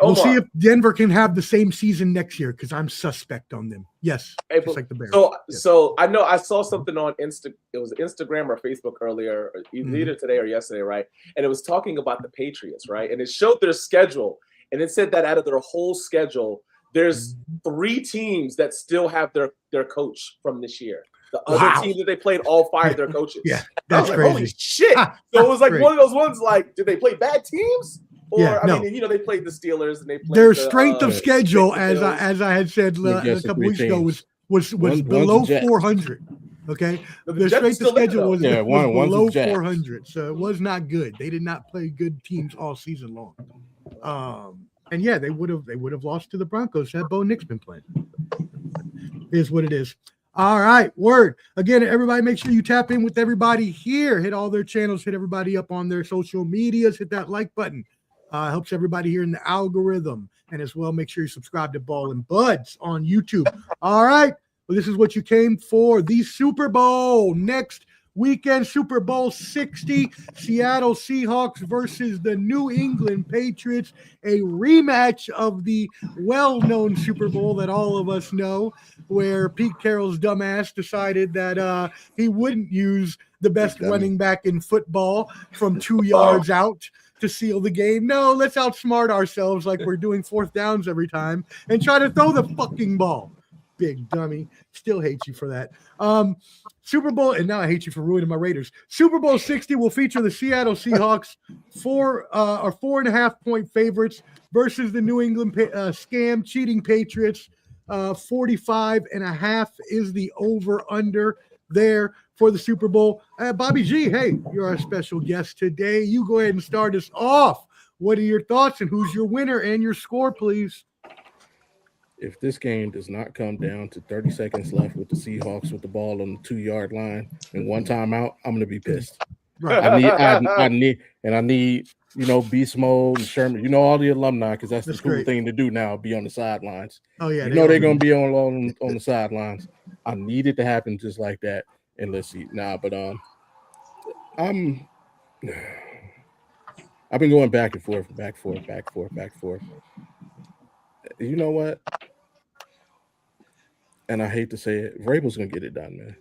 Speaker 3: we'll see if Denver can have the same season next year because I'm suspect on them. Yes, just like the Bears.
Speaker 6: So I know I saw something on It was Instagram or Facebook earlier, either today or yesterday, right? And it was talking about the Patriots, right? And it showed their schedule, and it said that out of their whole schedule, there's 3 teams that still have their coach from this year. The other team that they played all fired their coaches.
Speaker 3: Yeah, that's
Speaker 6: like,
Speaker 3: crazy.
Speaker 6: Holy shit! So it was like one of those ones. Like, did they play bad teams? Or I mean, they played the Steelers and they played
Speaker 3: their strength of schedule, as I had said a couple weeks ago, was below 400. Okay, their strength of schedule was below 400, so it was not good. They did not play good teams all season long. And they would have lost to the Broncos had Bo Nix been playing. Is what it is. All right, word. Again, everybody, make sure you tap in with everybody here. Hit all their channels, hit everybody up on their social medias, hit that like button. Helps everybody here in the algorithm. And as well, make sure you subscribe to Ball and Buds on YouTube. All right, well, this is what you came for. The Super Bowl next weekend, Super Bowl 60, Seattle Seahawks versus the New England Patriots, a rematch of the well-known Super Bowl that all of us know, where Pete Carroll's dumbass decided that he wouldn't use the best running back in football from 2 yards out to seal the game. No, let's outsmart ourselves like we're doing fourth downs every time and try to throw the fucking ball. Big dummy. Still hate you for that. Super Bowl, and now I hate you for ruining my Raiders. Super Bowl 60 will feature the Seattle Seahawks, 4.5 point favorites versus the New England scam cheating Patriots. 45.5 is the over-under there for the Super Bowl. Bobby G, hey, you're our special guest today. You go ahead and start us off. What are your thoughts and who's your winner and your score, please?
Speaker 4: If this game does not come down to 30 seconds left with the Seahawks with the ball on the 2-yard line and one timeout, I'm gonna be pissed.
Speaker 3: Right.
Speaker 4: I need, Beast Mode and Sherman, all the alumni, because that's the cool thing to do now, be on the sidelines.
Speaker 3: Oh yeah,
Speaker 4: they're gonna be on the sidelines. I need it to happen just like that. And let's see. But I've been going back and forth. You know what? And I hate to say it, Vrabel's gonna get it done, man.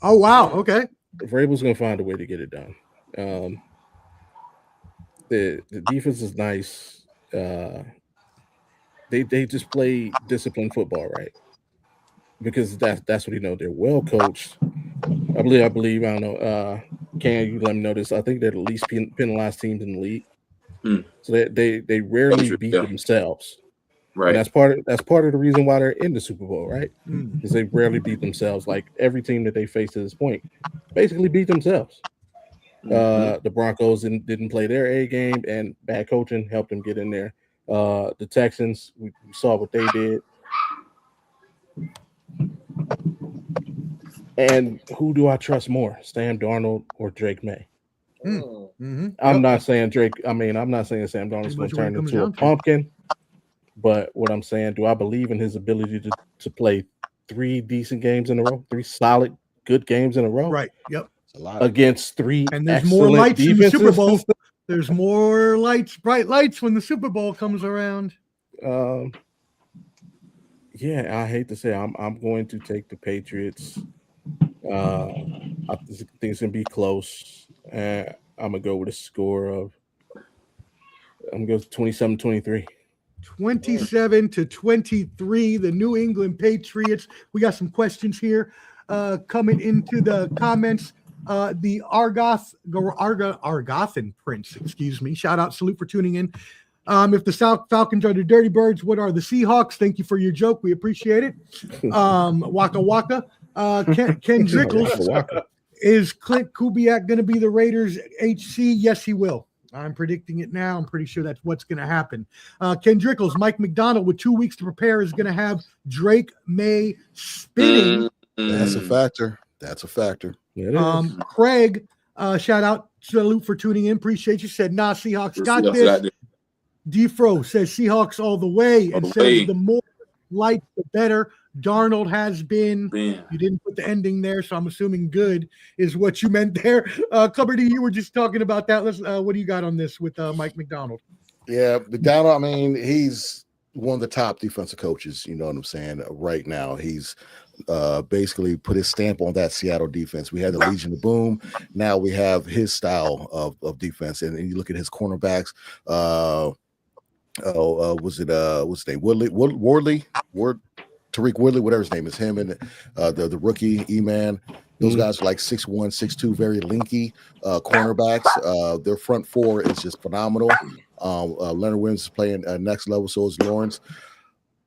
Speaker 3: Oh wow, okay.
Speaker 4: Vrabel's gonna find a way to get it done. The defense is nice. They just play disciplined football, right? Because that's what they're well coached. I believe. I don't know. Can you let me know this? I think they're the least penalized teams in the league. So they rarely beat themselves.
Speaker 8: Right.
Speaker 4: And that's part of the reason why they're in the Super Bowl, right? Because they rarely beat themselves. Like every team that they faced to this point basically beat themselves. The Broncos didn't play their A game, and bad coaching helped them get in there. The Texans, we saw what they did. And who do I trust more, Sam Darnold or Drake May? I'm not saying Drake. I'm not saying Sam Darnold's going to turn into a pumpkin. But what I'm saying, do I believe in his ability to play 3 decent games in a row, 3 solid, good games in a row?
Speaker 3: Right. Yep.
Speaker 4: Against 3
Speaker 3: and there's more lights in the Super Bowl. There's more lights, bright lights when the Super Bowl comes around.
Speaker 4: Yeah, I hate to say I'm going to take the Patriots. I think it's gonna be close. I'm gonna go with a score of 27-23.
Speaker 3: 27-23, the New England Patriots. We got some questions here coming into the comments. The Argothan Prince, excuse me. Shout out, salute for tuning in. If the South Falcons are the Dirty Birds, what are the Seahawks? Thank you for your joke. We appreciate it. Waka Waka. Ken Drickles. Is Clint Kubiak going to be the Raiders HC? Yes, he will. I'm predicting it now. I'm pretty sure that's what's going to happen. Ken Drickles, Mike McDonald with 2 weeks to prepare is going to have Drake May spinning.
Speaker 5: That's a factor.
Speaker 3: Craig, shout out, salute for tuning in. Appreciate you. Said, nah, Seahawks got this. Defro says Seahawks all the way and says the more light, the better. Darnold has been. You didn't put the ending there, so I'm assuming good is what you meant there. Clubber, you were just talking about that. Let's. What do you got on this with Mike McDonald?
Speaker 5: Yeah, McDonald. He's one of the top defensive coaches. You know what I'm saying? Right now, he's basically put his stamp on that Seattle defense. We had the Legion of Boom. Now we have his style of defense, and you look at his cornerbacks. What's his name? Tariq Woodley, whatever his name is, him and the rookie E-Man. Those guys are like 6'1", 6'2", very linky cornerbacks. Their front four is just phenomenal. Leonard Williams is playing next level, so is Lawrence.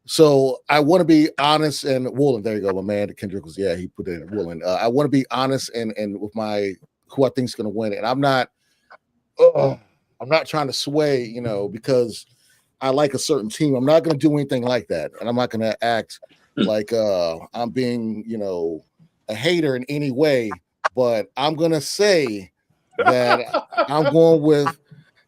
Speaker 5: So I want to be honest, and Woolen, there you go, my man, Kendrick was, he put it in Woolen. I want to be honest and with who I think is going to win, and I'm not trying to sway, because I like a certain team. I'm not going to do anything like that, and I'm not going to act like I'm being, a hater in any way, but I'm gonna say that I'm going with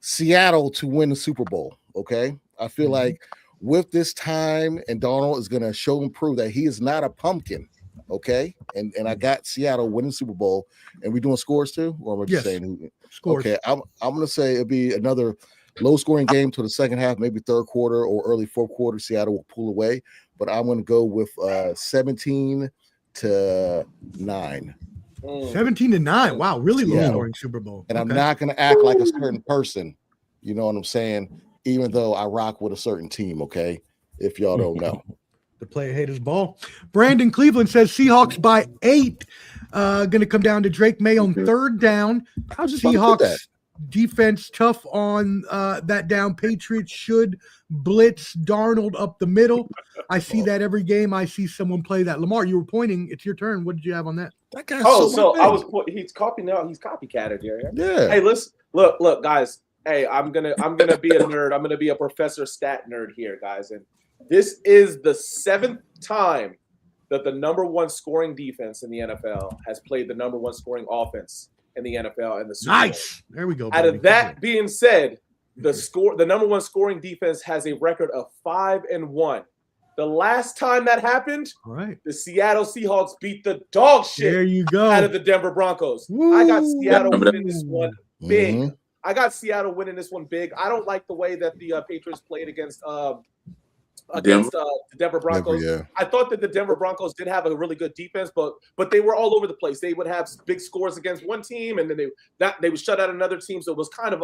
Speaker 5: Seattle to win the Super Bowl. Okay, I feel like with this time, and Donald is gonna show and prove that he is not a pumpkin. Okay, and I got Seattle winning the Super Bowl, and we doing scores too, or am I just saying who?
Speaker 3: Scores.
Speaker 5: Okay, I'm gonna say it'll be another low scoring game to the second half, maybe third quarter or early fourth quarter. Seattle will pull away, but I'm gonna go with 17-9.
Speaker 3: 17-9. Wow, really low scoring Super Bowl.
Speaker 5: And I'm not gonna act like a certain person. You know what I'm saying? Even though I rock with a certain team. Okay, if y'all don't know.
Speaker 3: The player haters ball. Brandon Cleveland says Seahawks by 8. Going to come down to Drake May on third down. Seahawks defense tough on that down. Patriots should blitz Darnold up the middle. I see that every game. I see someone play that. Lamar, you were pointing. It's your turn. What did you have on that?
Speaker 5: That guy's
Speaker 6: he's copying now. He's copycatted here.
Speaker 5: Yeah.
Speaker 6: Hey, listen, look, guys. Hey, I'm gonna be a nerd. I'm gonna be a professor stat nerd here, guys. And this is the 7th time that the number 1 scoring defense in the NFL has played the number 1 scoring offense in the NFL in the Super Bowl.
Speaker 3: Nice. There we go.
Speaker 6: Out of that being said, the number 1 scoring defense has a record of 5-1. The last time that happened, the Seattle Seahawks beat the dog shit out of the Denver Broncos.
Speaker 3: Woo.
Speaker 6: I got Seattle winning this one big. I got Seattle winning this one big. I don't like the way that the Patriots played against the Denver Broncos. I thought that the Denver Broncos did have a really good defense, but they were all over the place. They would have big scores against one team, and then they would shut out another team. So it was kind of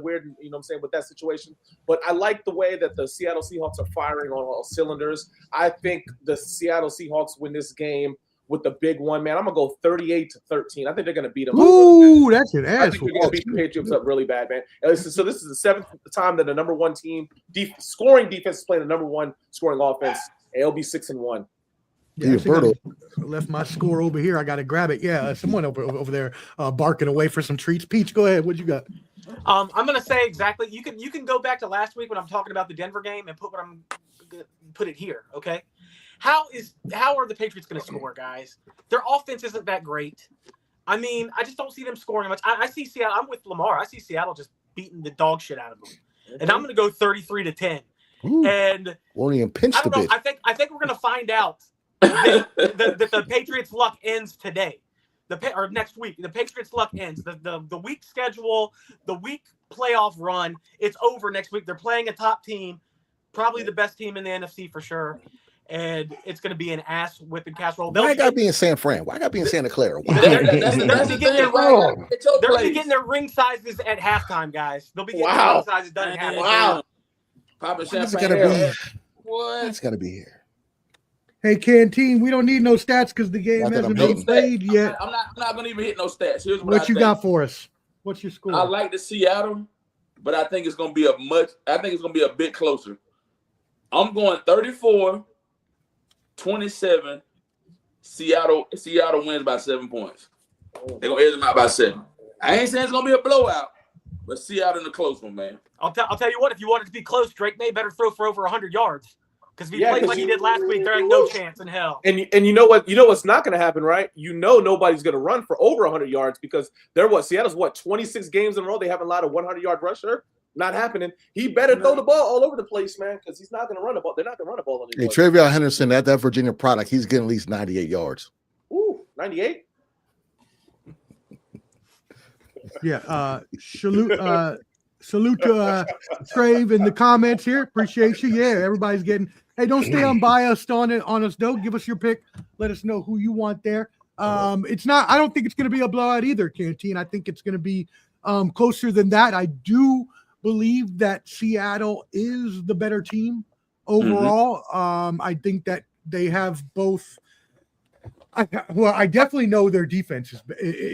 Speaker 6: weird, you know what I'm saying, with that situation. But I like the way that the Seattle Seahawks are firing on all cylinders. I think the Seattle Seahawks win this game with the big one, man. I'm gonna go 38-13. I think they're gonna beat them.
Speaker 3: Ooh, that's an ass.
Speaker 6: I think they're gonna beat the Patriots up really bad, man. So this is the 7th time that the number 1 team scoring defense is playing the number 1 scoring offense. And it'll be 6-1.
Speaker 3: Yeah, I left my score over here. I got to grab it. Yeah, someone over there barking away for some treats. Peach, go ahead. What you got?
Speaker 7: I'm gonna say exactly. You can go back to last week when I'm talking about the Denver game and put it here. Okay. How are the Patriots going to score, guys? Their offense isn't that great. I mean, I just don't see them scoring much. I see Seattle. I'm with Lamar. I see Seattle just beating the dog shit out of them, and I'm going to go 33-10. And
Speaker 5: won't even pinch the bit.
Speaker 7: I think we're going to find out that the Patriots' luck ends today, or next week. The Patriots' luck ends. The week schedule, the week playoff run. It's over next week. They're playing a top team, probably the best team in the NFC for sure. And it's going to be an ass whipping casserole.
Speaker 5: Why I got to be in San Fran? Why I got to be in Santa Clara?
Speaker 7: They're going to be getting their ring sizes at halftime, guys. They'll be getting their ring sizes done at halftime.
Speaker 6: Wow.
Speaker 5: It's got to be here.
Speaker 3: Hey, Canteen, we don't need no stats because the game hasn't been played yet.
Speaker 8: I'm not going to even hit no stats. Here's
Speaker 3: what you got for us. What's your score?
Speaker 8: I like the Seattle, but I think it's going to be a bit closer. I'm going 34-27. Seattle wins by 7 points. They're gonna edge them out by 7. I ain't saying it's gonna be a blowout, but Seattle in the close one, man.
Speaker 7: I'll tell you what. If you want it to be close, Drake May better throw for over 100 yards. Because if he plays like he did last week, there ain't no chance in hell.
Speaker 6: And you know what? You know what's not going to happen, right? You know nobody's going to run for over 100 yards because Seattle's 26 games in a row. They haven't allowed a 100-yard rusher. Not happening. He better throw the ball all over the place, man, because he's not going to run the ball. They're not going to run the ball anymore.
Speaker 5: Hey, Travion Henderson, that Virginia product, he's getting at least 98 yards.
Speaker 6: Ooh, 98?
Speaker 3: Yeah. Salute to Trave in the comments here. Appreciate you. Yeah, everybody's getting. Hey, don't stay unbiased on us though. Give us your pick. Let us know who you want there. It's not. I don't think it's going to be a blowout either, Canteen. I think it's going to be closer than that. I do believe that Seattle is the better team overall. I think that they have both. I definitely know their defense is,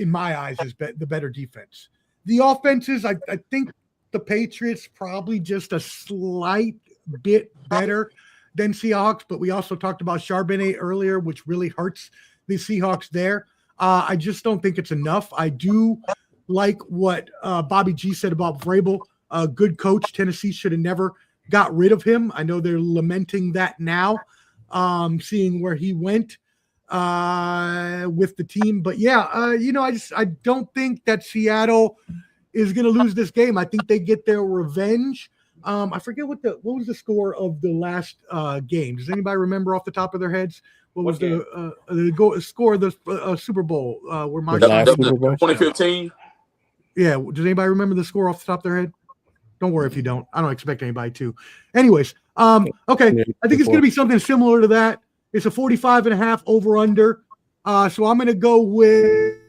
Speaker 3: in my eyes, is the better defense. The offenses, I think the Patriots probably just a slight bit better than Seahawks, but we also talked about Charbonnet earlier, which really hurts the Seahawks there. I just don't think it's enough. I do like what Bobby G said about Vrabel. A good coach. Tennessee should have never got rid of him. I know they're lamenting that now, seeing where he went. with the team. But yeah, I don't think that Seattle is going to lose this game. I think they get their revenge. I forget what was the score of the last game. Does anybody remember off the top of their heads? What was the score of the Super Bowl where
Speaker 4: last Super Bowl?
Speaker 8: 2015?
Speaker 3: Yeah. Does anybody remember the score off the top of their head? Don't worry if you don't. I don't expect anybody to. Anyways, okay. I think it's going to be something similar to that. It's a 45.5 over under. So I'm going to go with.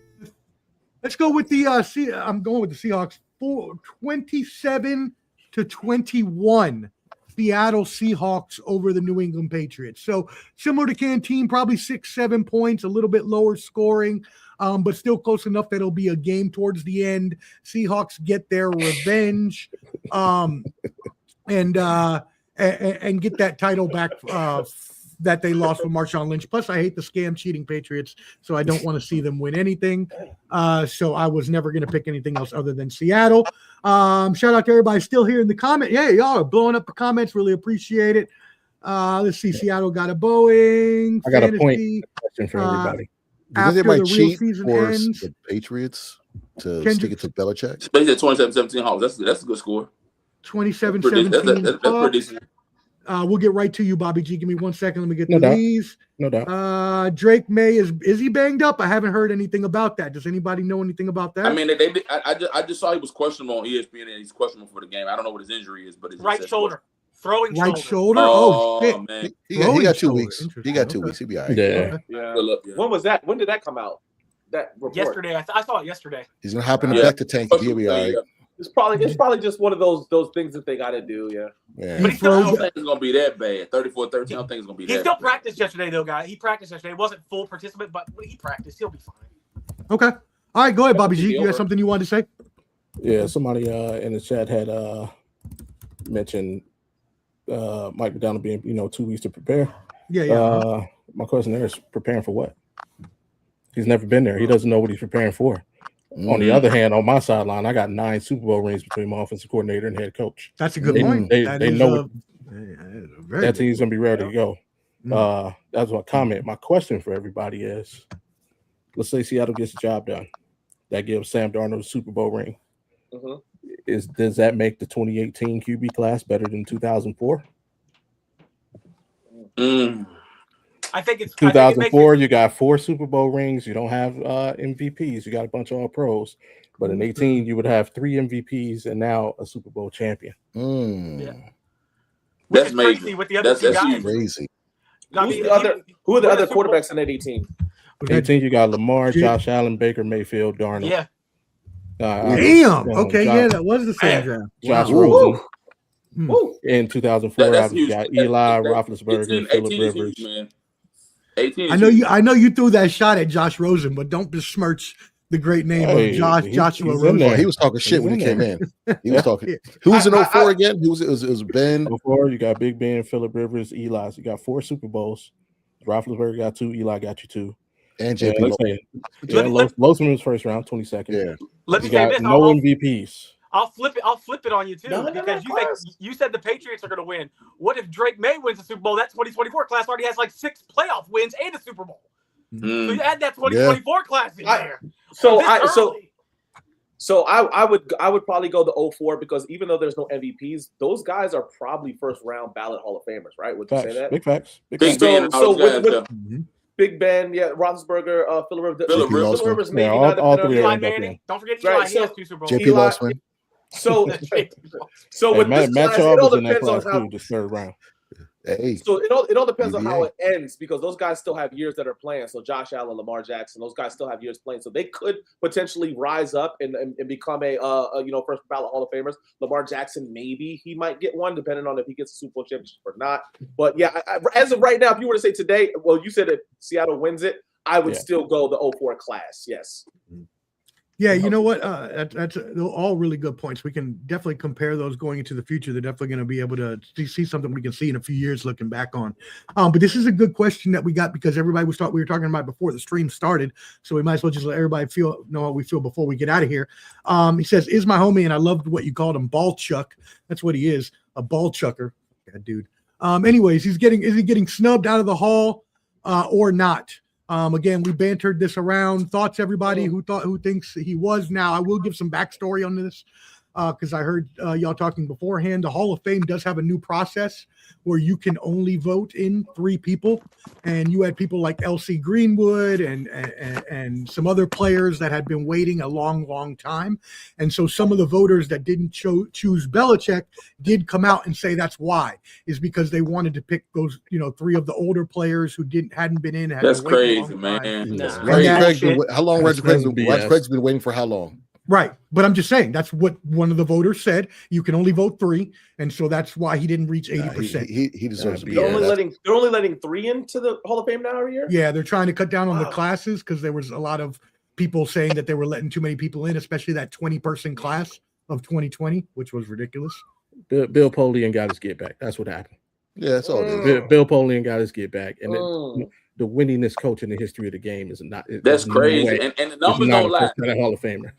Speaker 3: Let's go with the. I'm going with the Seahawks. 27-21. Seattle Seahawks over the New England Patriots. So similar to Canteen, probably 6-7 points, a little bit lower scoring, but still close enough that it'll be a game towards the end. Seahawks get their revenge, and get that title back that they lost from Marshawn Lynch. Plus, I hate the scam cheating Patriots, so I don't want to see them win anything. So I was never going to pick anything else other than Seattle. Shout out to everybody still here in the comment. Yeah, y'all are blowing up the comments. Really appreciate it. Let's see. Seattle got a Boeing.
Speaker 4: I got a point question for everybody.
Speaker 3: After the real season ends,
Speaker 5: the Patriots to stick it to Belichick.
Speaker 8: Especially at 27-17 Hawks. That's a good score.
Speaker 3: 27-17.
Speaker 8: That's pretty decent.
Speaker 3: We'll get right to you, Bobby G. Give me 1 second. Let me get these.
Speaker 4: No doubt.
Speaker 3: Drake May is he banged up? I haven't heard anything about that. Does anybody know anything about that?
Speaker 8: I mean, I just saw he was questionable on ESPN and he's questionable for the game. I don't know what his injury is, but it's
Speaker 7: right shoulder, throwing
Speaker 3: right
Speaker 7: shoulder.
Speaker 3: Oh shit,
Speaker 8: man.
Speaker 5: He got 2 weeks. He got 2 weeks. He'll be all right.
Speaker 4: Yeah.
Speaker 6: When was that? When did that come out? That report?
Speaker 7: Yesterday. I saw it yesterday.
Speaker 5: He's gonna hop in the back to tank. He'll be all right.
Speaker 6: It's probably just one of those things that they got to do. Yeah.
Speaker 7: But
Speaker 8: I don't think it's gonna be that bad. 34-13. I don't think it's gonna be that.
Speaker 7: He still
Speaker 8: bad.
Speaker 7: practiced yesterday, though, guy. He practiced yesterday. It wasn't full participant, but he practiced. He'll be fine.
Speaker 3: Okay. All right. Go ahead, Bobby G. You got something you wanted to say?
Speaker 4: Yeah. Somebody in the chat had mentioned Mike McDonald being 2 weeks to prepare.
Speaker 3: Yeah.
Speaker 4: My question there is preparing for what? He's never been there. He doesn't know what he's preparing for. On the other hand, on my sideline, I got 9 Super Bowl rings between my offensive coordinator and head coach.
Speaker 3: That's a good point.
Speaker 4: They know that team's gonna be ready to go. That's my comment. My question for everybody is: let's say Seattle gets the job done, that gives Sam Darnold a Super Bowl ring. Does that make the 2018 QB class better than 2004?
Speaker 7: I think it's
Speaker 4: 2004. You got 4 Super Bowl rings. You don't have MVPs. You got a bunch of all pros. But in 18, you would have 3 MVPs and now a Super Bowl champion.
Speaker 7: Yeah.
Speaker 8: That's
Speaker 7: crazy with the other two guys.
Speaker 5: Crazy.
Speaker 6: Who are the other quarterbacks in that 18?
Speaker 4: 18, you got Lamar, Josh Allen, Baker Mayfield, Darnold.
Speaker 7: Yeah.
Speaker 3: Damn. Okay. That was the same draft.
Speaker 4: Josh Rosen. In 2004, you got Eli, Roethlisberger, Phillip Rivers.
Speaker 8: Man. 18.
Speaker 3: I know you threw that shot at Josh Rosen, but don't besmirch the great name of Joshua Rosen.
Speaker 5: He was talking shit when he came in. He was talking. Who was in 04 again? It was Ben.
Speaker 4: 04, you got Big Ben, Phillip Rivers, Eli. So you got 4 Super Bowls. Roethlisberger got 2. Eli got you 2.
Speaker 5: And JP.
Speaker 4: Losman was first round, 22nd.
Speaker 5: Yeah.
Speaker 7: Let me
Speaker 4: You
Speaker 7: say
Speaker 4: got
Speaker 7: this.
Speaker 4: no MVPs.
Speaker 7: I'll flip it on you too, because you said the Patriots are going to win. What if Drake May wins the Super Bowl? That 2024 class already has like 6 playoff wins and a Super Bowl. So you add that 2024 class in there.
Speaker 6: I would probably go the 04 because even though there's no MVPs, those guys are probably first round ballot Hall of Famers, right? Would you say that?
Speaker 4: Big facts.
Speaker 8: Big Ben.
Speaker 6: Big Ben, Roethlisberger, Phillip Rivers, maybe not.
Speaker 4: all 3
Speaker 7: Eli
Speaker 4: of them.
Speaker 7: Manning. Don't forget Eli. He has 2 Super Bowls.
Speaker 5: JP Losman.
Speaker 6: So with
Speaker 4: Matt
Speaker 6: this class,
Speaker 4: Charles
Speaker 6: it all
Speaker 4: was in that
Speaker 6: depends on
Speaker 4: class
Speaker 6: how.
Speaker 4: too, just 3rd round.
Speaker 5: Hey.
Speaker 6: So it all depends on
Speaker 5: UVA.
Speaker 6: how it ends because those guys still have years that are playing. So Josh Allen, Lamar Jackson, those guys still have years playing. So they could potentially rise up and become a first ballot Hall of Famers. Lamar Jackson, maybe he might get one, depending on if he gets a Super Bowl championship or not. But yeah, as of right now, if you were to say today, well, you said that Seattle wins it, I would still go the 04 class. Yes.
Speaker 3: Yeah, you know what? That's all really good points. We can definitely compare those going into the future. They're definitely going to be able to see something we can see in a few years looking back on. But this is a good question that we got because everybody we were talking about before the stream started, so we might as well just let everybody know how we feel before we get out of here. He says, "Is my homie," and I loved what you called him, ball chuck. That's what he is, a ball chucker. Yeah, dude. Anyways, is he getting snubbed out of the hall or not? Again, we bantered this around. Thoughts, everybody who thinks he was. Now, I will give some backstory on this because I heard y'all talking beforehand. The Hall of Fame does have a new process where you can only vote in 3 people, and you had people like L.C. Greenwood and some other players that had been waiting a long time, and so some of the voters that didn't choose Belichick did come out and say that's why, is because they wanted to pick those 3 of the older players who hadn't been in.
Speaker 8: That's crazy, man. That's
Speaker 5: crazy. How long Roger Craig's been waiting for? How long?
Speaker 3: Right. But I'm just saying that's what one of the voters said. You can only vote 3. And so that's why he didn't reach 80%.
Speaker 5: He deserves to be.
Speaker 6: They're only letting 3 into the Hall of Fame now every year?
Speaker 3: Yeah, they're trying to cut down on the classes because there was a lot of people saying that they were letting too many people in, especially that 20-person class of 2020, which was ridiculous.
Speaker 4: Bill Polian got his get back. That's what happened.
Speaker 5: Yeah, that's all it is.
Speaker 4: Bill Polian got his get back. And the winningest coach in the history of the game is not.
Speaker 8: That's crazy, and the numbers don't lie.
Speaker 4: A Hall of Famer.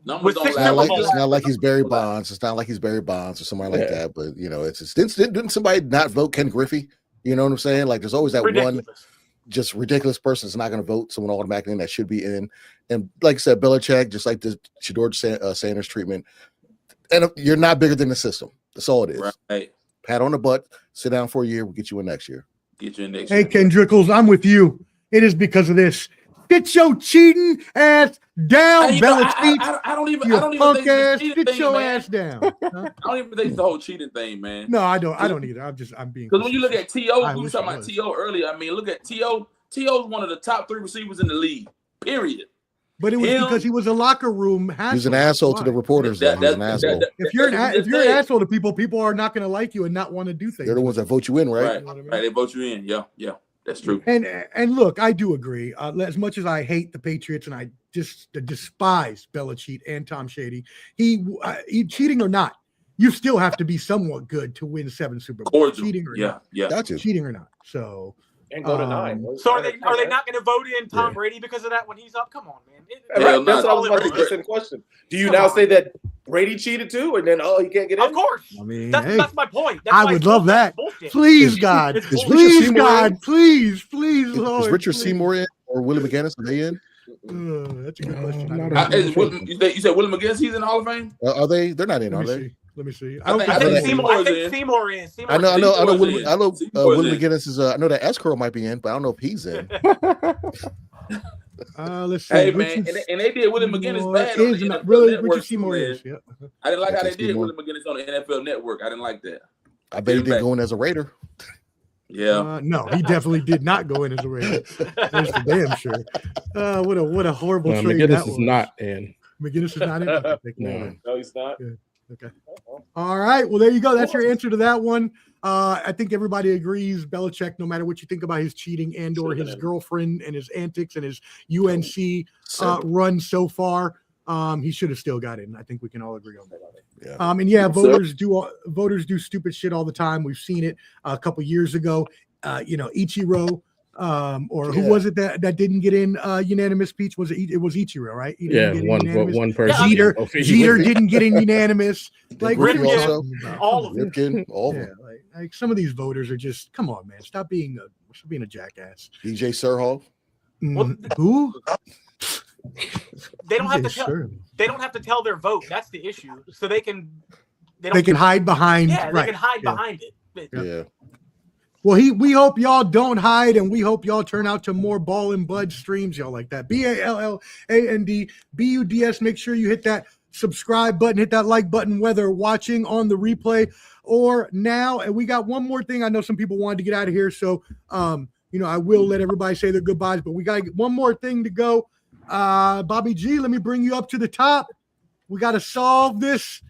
Speaker 8: Numbers don't lie.
Speaker 5: It's not like he's Barry Bonds. It's not like he's Barry Bonds or somebody like that. But it's just, didn't somebody not vote Ken Griffey? You know what I'm saying? Like, there's always that one just ridiculous person that's not going to vote someone automatically in that should be in. And like I said, Belichick, just like the Shedeur Sanders treatment, and you're not bigger than the system. That's all it is.
Speaker 8: Right.
Speaker 5: Pat on the butt. Sit down for a year. We'll get you in next year.
Speaker 3: Hey, Ken Drickles, I'm with you. It is because of this. Get your cheating ass down, Belichick.
Speaker 8: I don't even
Speaker 3: punk ass.
Speaker 8: Get
Speaker 3: your ass down. Huh?
Speaker 8: I don't even think it's the whole cheating thing, man.
Speaker 3: No, I don't either. I'm being.
Speaker 8: Because when you look at T.O., we were talking about T.O. earlier. I mean, look at T.O. T.O. is one of the top 3 receivers in the league. Period.
Speaker 3: But it was because he was a locker room.
Speaker 5: He's an asshole to the reporters. He's an asshole.
Speaker 3: If you're an asshole to people are not going to like you and not want to do things.
Speaker 5: They're the ones that vote you in, right?
Speaker 8: Right. They vote you in. Yeah. That's true.
Speaker 3: And look, I do agree. As much as I hate the Patriots and I just despise Belichick and Tom Shady, he cheating or not, you still have to be somewhat good to win 7 Super Bowls. Cheating or not.
Speaker 5: Gotcha.
Speaker 3: Cheating or not. So.
Speaker 6: And go to 9.
Speaker 7: So are they not going to vote in Tom Brady because of that when he's up? Come on, man.
Speaker 6: That's what I was about to ask the question. Do you now say that Brady cheated too, and then he can't get in?
Speaker 7: Of course.
Speaker 3: I mean,
Speaker 7: that's my point.
Speaker 3: I would love that. Please, God. Please, God. Please, Lord.
Speaker 5: Is Richard Seymour in or Willie McGinnis? Are they in?
Speaker 3: That's a good question.
Speaker 8: You said Willie McGinnis? He's in the Hall of Fame?
Speaker 5: Are they? They're not in, are they?
Speaker 3: Let me see.
Speaker 7: I think Seymour is.
Speaker 5: I know. Willie McGinnis is. I know that S-Curl might be in, but I don't know if he's in.
Speaker 3: Let's see.
Speaker 8: Hey man, and they did Willie McGinnis bad.
Speaker 3: Is not really Richard Seymour is. Yeah.
Speaker 8: I didn't like how they did Willie McGinnis on the NFL Network. I didn't like that.
Speaker 5: I bet he didn't go in as a Raider.
Speaker 8: Yeah.
Speaker 3: No, he definitely did not go in as a Raider. That's for damn sure. What a horrible trade
Speaker 4: McGinnis
Speaker 3: that was.
Speaker 4: is not in.
Speaker 3: McGinnis is not in.
Speaker 6: No, he's not.
Speaker 3: Yeah. Okay. All right. Well, there you go. That's your answer to that one. I think everybody agrees. Belichick, no matter what you think about his cheating and or his girlfriend and his antics and his UNC run so far, he should have still got in. I think we can all agree on that.
Speaker 5: Yeah.
Speaker 3: Voters do stupid shit all the time. We've seen it a couple years ago. Ichiro. Who was it that didn't get in unanimous speech? It was Ichiro, right?
Speaker 4: One person.
Speaker 3: Jeter didn't get in unanimous. Like
Speaker 7: all of them.
Speaker 3: Like some of these voters are just, come on, man, stop being a jackass.
Speaker 5: DJ Surhoff.
Speaker 3: Who?
Speaker 7: They don't have to tell. They don't have to tell their vote. That's the issue. So they can.
Speaker 3: They can hide behind.
Speaker 7: Yeah, they can hide behind it.
Speaker 5: Yeah.
Speaker 3: Well, we hope y'all don't hide, and we hope y'all turn out to more Ball and Bud streams. Y'all like that. BALLANDBUDS. Make sure you hit that subscribe button, hit that like button, whether watching on the replay or now. And we got one more thing. I know some people wanted to get out of here, so I will let everybody say their goodbyes, but we got to get one more thing to go. Bobby G, let me bring you up to the top. We got to solve this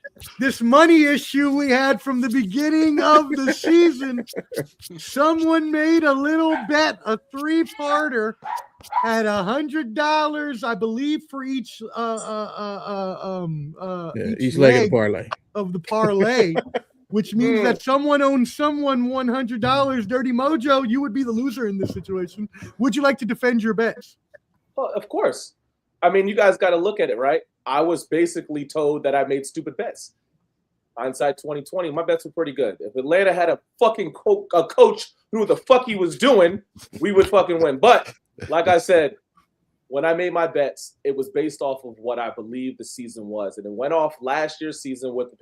Speaker 3: money issue we had from the beginning of the season. Someone made a little bet, a 3-parter at $100, I believe, for each
Speaker 4: each leg
Speaker 3: of the parlay, which means that someone owns someone $100. Dirty Mojo, you would be the loser in this situation. Would you like to defend your bets?
Speaker 6: Well, of course. I mean, you guys got to look at it, right? I was basically told that I made stupid bets. Hindsight 2020, my bets were pretty good. If Atlanta had a fucking coach who the fuck he was doing, we would fucking win. But like I said, when I made my bets, it was based off of what I believe the season was, and it went off last year's season with the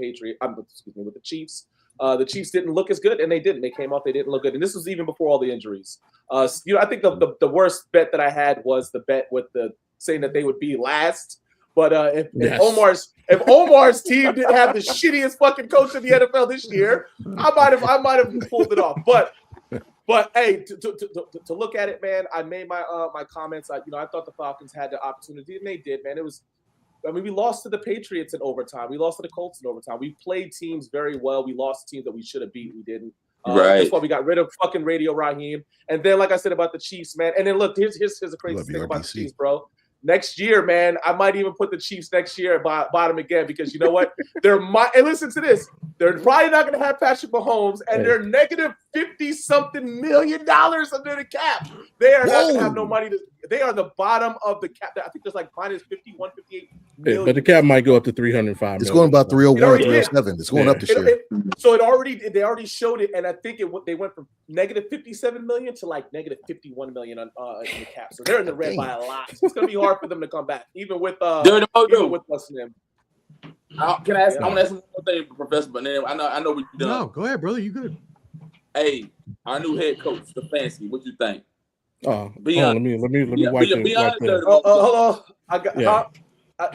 Speaker 6: with the Chiefs. The Chiefs didn't look as good, and they didn't. They came off, they didn't look good, and this was even before all the injuries. I think the worst bet that I had was the bet with the saying that they would be last. But if Omar's team didn't have the shittiest fucking coach in the NFL this year, I might have pulled it off. But hey, to look at it, man, I made my comments. I thought the Falcons had the opportunity, and they did, man. We lost to the Patriots in overtime. We lost to the Colts in overtime. We played teams very well. We lost teams that we should have beat. We didn't.
Speaker 8: Right.
Speaker 6: That's why we got rid of fucking Radio Raheem. And then, like I said about the Chiefs, man. And then look, here's the crazy thing about the Chiefs, bro. Next year, man, I might even put the Chiefs next year at bottom again because you know what? And listen to this. They're probably not going to have Patrick Mahomes, and they're negative $50-something million under the cap. They are not going to have no money. They are the bottom of the cap. I think there's like minus 51, 58 million.
Speaker 4: But the cap might go up to 305
Speaker 5: It's going about 301, 307. It's going up this year.
Speaker 6: So they already showed it, and I think they went from negative 57 million to like negative 51 million in the cap. So they're in the red by a lot. So it's going to be hard for them to come back, even with what's in them.
Speaker 8: Can I ask? I want to ask one more thing, Professor. But then I know what you done.
Speaker 3: No, go ahead, brother. You good?
Speaker 8: Hey, our new head coach, Stefanski. What you think?
Speaker 4: Let me wipe the.
Speaker 6: Hold on. I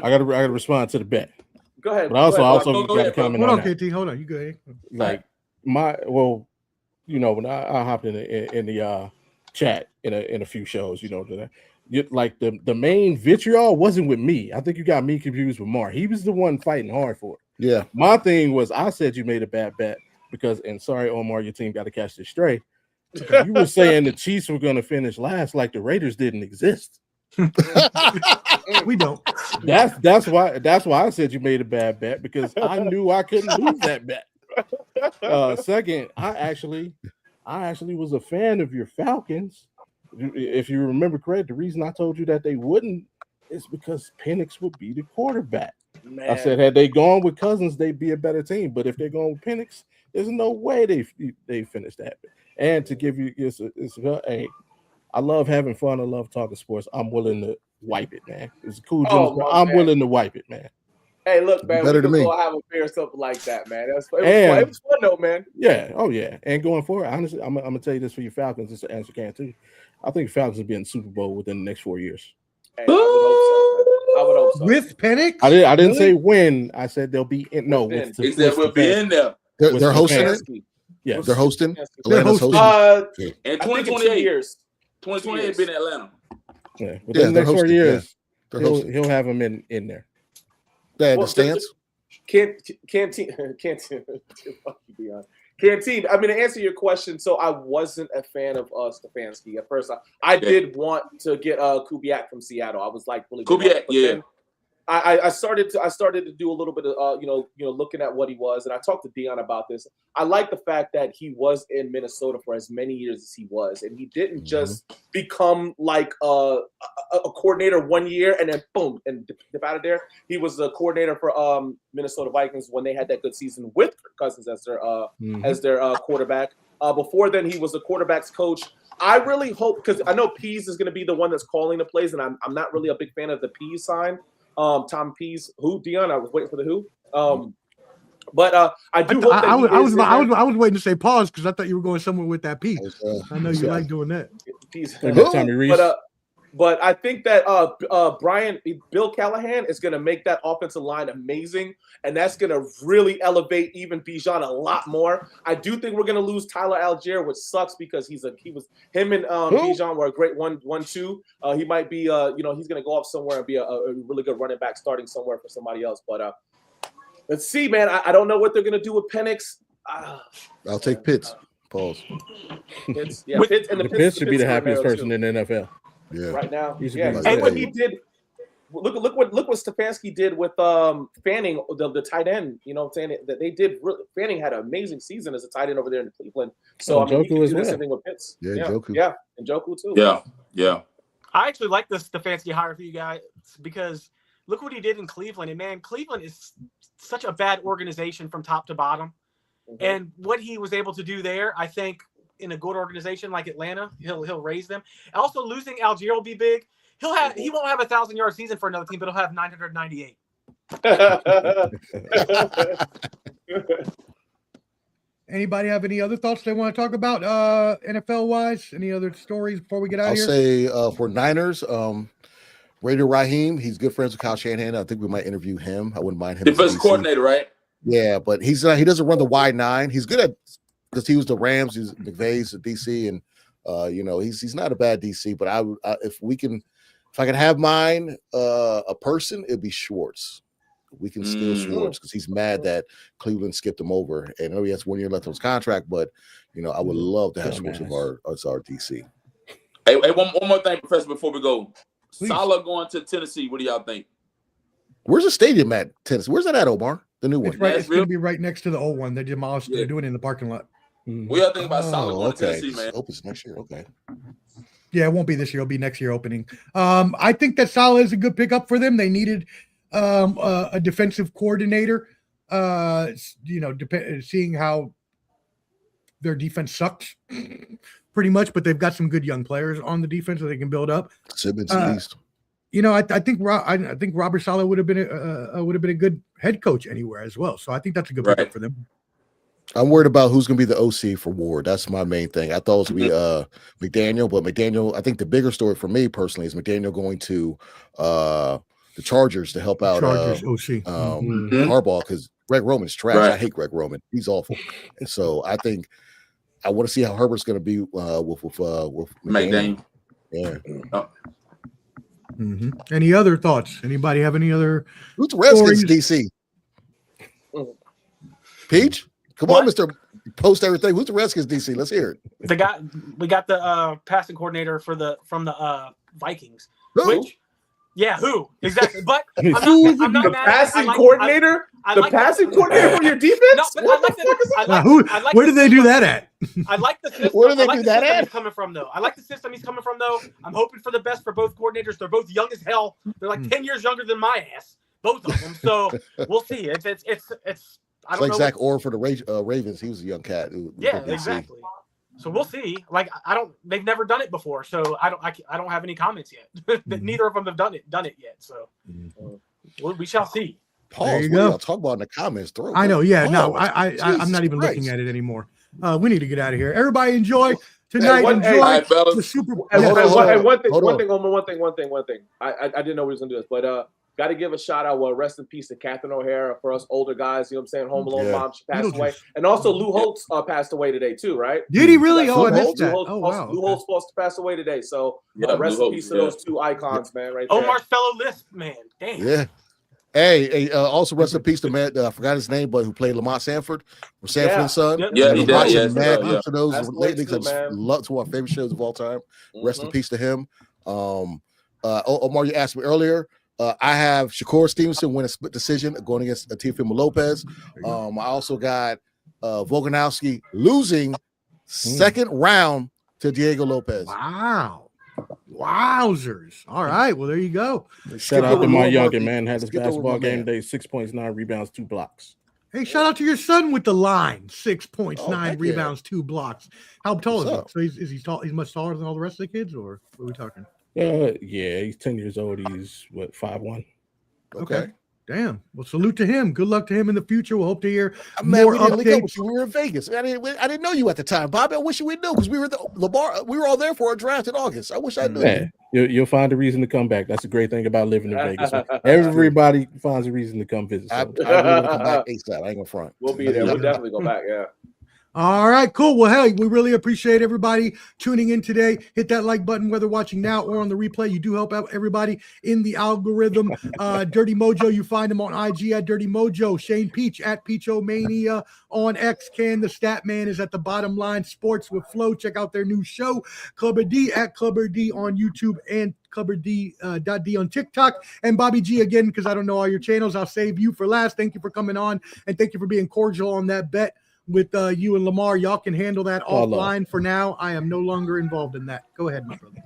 Speaker 4: got to respond to the bet.
Speaker 6: Go ahead.
Speaker 4: But I also got to comment
Speaker 3: on
Speaker 4: that.
Speaker 3: Hold on, KT. Hold on. You good?
Speaker 4: Like when I hopped in the chat in a few shows, the main vitriol wasn't with me. I think you got me confused with Mark. He was the one fighting hard for it.
Speaker 5: Yeah.
Speaker 4: My thing was I said you made a bad bet because, and sorry, Omar, your team got to catch this straight. You were saying the Chiefs were going to finish last, like the Raiders didn't exist.
Speaker 3: We don't.
Speaker 4: That's why I said you made a bad bet because I knew I couldn't lose that bet. Second, I actually was a fan of your Falcons. If you remember correct, the reason I told you that they wouldn't is because Penix would be the quarterback. Man. I said had they gone with Cousins, they'd be a better team. But if they're going with Penix, there's no way they finish that. And to give you, I love having fun. I love talking sports. I'm willing to wipe it, man. It's a cool. I'm willing to wipe it, man.
Speaker 6: Hey, look, man.
Speaker 5: Better than me.
Speaker 6: Go have a beer or something like that, man. It was fun, though, man.
Speaker 4: Yeah. Oh, yeah. And going forward, honestly, I'm gonna tell you this for your Falcons. Just to answer can too. I think Falcons will be in the Super Bowl within the next 4 years.
Speaker 6: Hey, I would hope so.
Speaker 3: With Penix?
Speaker 4: I didn't say when. I said they'll be in. No,
Speaker 8: we'll be in there.
Speaker 5: They're hosting it.
Speaker 4: Yes,
Speaker 5: they're hosting.
Speaker 3: Atlanta's hosting.
Speaker 8: In 2028 years. 2028 been in Atlanta.
Speaker 4: Yeah, within the next 4 years, he'll have them in there.
Speaker 5: Yeah, the stands.
Speaker 6: Canteen. I mean, to answer your question, so I wasn't a fan of Stefanski at first. I did want to get Kubiak from Seattle. I was like really
Speaker 8: Kubiak, yeah.
Speaker 6: I started to do a little bit of looking at what he was, and I talked to Dion about this. I like the fact that he was in Minnesota for as many years as he was, and he didn't just become like a coordinator 1 year and then boom and dip out of there. He was a coordinator for Minnesota Vikings when they had that good season with Kirk Cousins as their quarterback. Before then, he was a quarterback's coach. I really hope, because I know Pease is going to be the one that's calling the plays, and I'm not really a big fan of the Pease sign. Tom Pease, who Dion? I was waiting for the who. But I do hope that
Speaker 3: I was waiting to say pause because I thought you were going somewhere with that piece. I know you like doing that.
Speaker 6: But I think that Bill Callahan is going to make that offensive line amazing, and that's going to really elevate even Bijan a lot more. I do think we're going to lose Tyler Algier, which sucks because him and Bijan were a great 1-2. He might be he's going to go off somewhere and be a really good running back starting somewhere for somebody else. But let's see, man. I don't know what they're going to do with Penix.
Speaker 5: I'll take Pitts. Pause.
Speaker 6: Pitts
Speaker 4: should be the happiest person in the NFL.
Speaker 5: Yeah.
Speaker 6: Right now,
Speaker 5: and
Speaker 6: what he did. Look what Stefanski did with Fanning, the tight end. You know what I'm saying? That they did. Fanning had an amazing season as a tight end over there in Cleveland. So he can do the same thing with Pitts.
Speaker 5: Njoku.
Speaker 6: And Njoku too.
Speaker 8: Yeah.
Speaker 7: I actually like this Stefanski hire for you guys because look what he did in Cleveland. And man, Cleveland is such a bad organization from top to bottom. Mm-hmm. And what he was able to do there, I think in a good organization like Atlanta, he'll raise them. Also, losing Algier will be big. He won't have a 1,000-yard season for another team, but he'll have 998.
Speaker 3: Anybody have any other thoughts they want to talk about NFL wise? Any other stories before we get out
Speaker 5: I'll
Speaker 3: of here?
Speaker 5: say for Niners, Raider Raheem, he's good friends with Kyle Shanahan. I think we might interview him. I wouldn't mind him.
Speaker 8: Defensive coordinator, right?
Speaker 5: Yeah, but he doesn't run the wide nine. He's good at because he was the Rams, he's McVay's at DC, and he's not a bad DC. But if I can have mine, a person, it'd be Schwartz. We can steal Schwartz because he's mad that Cleveland skipped him over. And I know he has 1 year left on his contract, but I would love to have Schwartz as our DC.
Speaker 8: Hey, one more thing, Professor, before we go.
Speaker 3: Please.
Speaker 8: Saleh going to Tennessee. What do y'all think?
Speaker 5: Where's the stadium at Tennessee? Where's that at, Omar? The new one.
Speaker 3: It's going to be right next to the old one. They demolished.
Speaker 8: Yeah.
Speaker 3: They're doing it in the parking lot.
Speaker 8: What y'all think about Saleh going to Tennessee, man?
Speaker 5: Opens next year. Okay.
Speaker 3: Yeah, it won't be this year. It'll be next year opening. I think that Saleh is a good pickup for them. They needed a defensive coordinator. Seeing how their defense sucks pretty much, but they've got some good young players on the defense that they can build up.
Speaker 5: Simmons at least.
Speaker 3: I think Robert Saleh would have been a good head coach anywhere as well. So I think that's a good pickup for them.
Speaker 5: I'm worried about who's going to be the OC for Ward. That's my main thing. I thought it was going to be McDaniel, but McDaniel, I think the bigger story for me personally is McDaniel going to the Chargers to help out
Speaker 3: Chargers OC.
Speaker 5: Harbaugh, because Greg Roman's trash. Right. I hate Greg Roman. He's awful. And so I think I want to see how Herbert's going to be with McDaniel. Yeah.
Speaker 3: Any other thoughts? Anybody have any other?
Speaker 5: Who's the Redskins DC? Peach? Come on, Mr. Post everything. Who's the Redskins DC? Let's hear it.
Speaker 7: We got the passing coordinator from the Vikings.
Speaker 5: Who?
Speaker 7: Who exactly? But I'm not
Speaker 6: the
Speaker 7: mad.
Speaker 6: passing coordinator. The passing coordinator for your defense.
Speaker 7: No, but
Speaker 3: where did they do that at?
Speaker 7: I like the system.
Speaker 5: Where do they do that at?
Speaker 7: He's coming from, though. I like the system he's coming from, though. I'm hoping for the best for both coordinators. They're both young as hell. They're like 10 years younger than my ass, both of them. So we'll see. It's I don't know.
Speaker 5: Zach Orr for the Ravens. He was a young cat.
Speaker 7: Exactly. So we'll see. Like they've never done it before, so I don't have any comments yet. Neither of them have done it yet. So we shall see.
Speaker 5: Pause. What are y'all talking about in the comments?
Speaker 3: I know. Yeah. No. I'm not even looking at it anymore. We need to get out of here. Everybody enjoy tonight. Enjoy the Super Bowl.
Speaker 6: One thing. I didn't know we was gonna do this, but got to give a shout out. Rest in peace to Catherine O'Hara for us older guys. You know what I'm saying? Home Alone mom, she passed away, and also Lou Holtz passed away today too, right?
Speaker 3: Did he really? Oh, I missed that.
Speaker 6: Lou Holtz supposed to pass away today. So rest in peace to those two icons, man. Right there.
Speaker 7: Omar's fellow Lisp man. Damn.
Speaker 5: Yeah. Hey, also rest in peace to man. I forgot his name, but who played Lamont Sanford from Sanford and Son.
Speaker 8: Yeah, he did.
Speaker 5: Those lately, love to one of our favorite shows of all time. Rest in peace to him. Omar, you asked me earlier. I have Shakur Stevenson win a split decision going against Teofimo Lopez. I also got Volkanovski losing second round to Diego Lopez.
Speaker 3: Wow. Wowzers. All right. Well, there you go.
Speaker 4: Shout out to my youngin, man. Had his basketball game day, 6 points, 9 rebounds, 2 blocks.
Speaker 3: Hey, shout out to your son with the line. 6 points, 9 rebounds, 2 blocks. How tall is he? So is he tall? He's much taller than all the rest of the kids, or what are we talking?
Speaker 4: Yeah, he's 10 years old. He's 5'1".
Speaker 3: Okay. Damn. Well, salute to him. Good luck to him in the future. We'll hope to hear more updates.
Speaker 5: We were in Vegas. I didn't know you at the time, Bob. I wish we knew because we were we were all there for our draft in August. I wish I knew.
Speaker 4: Man, you'll find a reason to come back. That's a great thing about living in Vegas. Everybody finds a reason to come visit. So.
Speaker 5: I will come back ASAP. I ain't gonna front.
Speaker 6: We'll be there. We'll definitely go back. Yeah.
Speaker 3: All right, cool. Well, hey, we really appreciate everybody tuning in today. Hit that like button, whether watching now or on the replay. You do help out everybody in the algorithm. Dirty Mojo, you find him on IG at Dirty Mojo. Shane Peach at Peachomania on X. Ken, the Stat Man, is at the Bottom Line Sports with Flo. Check out their new show. Clubber D at Clubber D on YouTube and ClubberD.D on TikTok. And Bobby G, again, because I don't know all your channels, I'll save you for last. Thank you for coming on, and thank you for being cordial on that bet with you and Lamar. Y'all can handle that offline for now. I am no longer involved in that. Go ahead, my brother.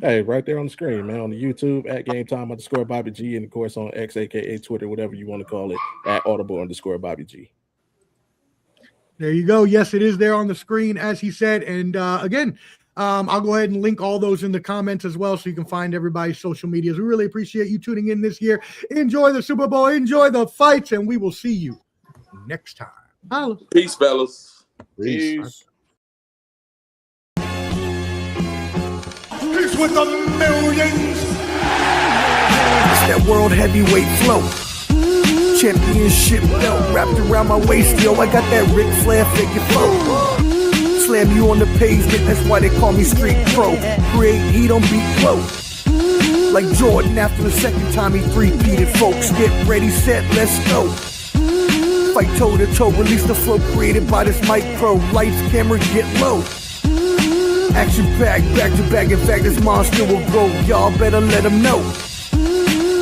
Speaker 4: Hey, right there on the screen, man, on the YouTube at GameTime_Bobby G, and of course on X, aka Twitter, whatever you want to call it, at Audible_Bobby G.
Speaker 3: There you go. Yes, it is there on the screen, as he said. And again, I'll go ahead and link all those in the comments as well, so you can find everybody's social medias. We really appreciate you tuning in this year. Enjoy the Super Bowl, enjoy the fights, and we will see you next time. Holla.
Speaker 8: Peace, fellas.
Speaker 6: Peace.
Speaker 1: He's with the millions.
Speaker 2: It's that world heavyweight flow. Championship belt wrapped around my waist, yo. I got that Ric Flair figure flow. Slam you on the pavement, that's why they call me Street Pro. Create heat on beat flow. Like Jordan after the second time he three-peated, folks. Get ready, set, let's go. Fight toe to toe, release the flow created by this mic pro. Lights, camera, get low. Action packed, back to back. In fact, this monster will grow. Y'all better let him know.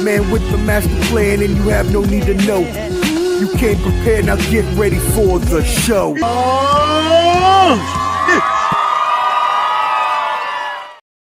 Speaker 2: Man with the master plan, and you have no need to know. You came prepared, now get ready for the show.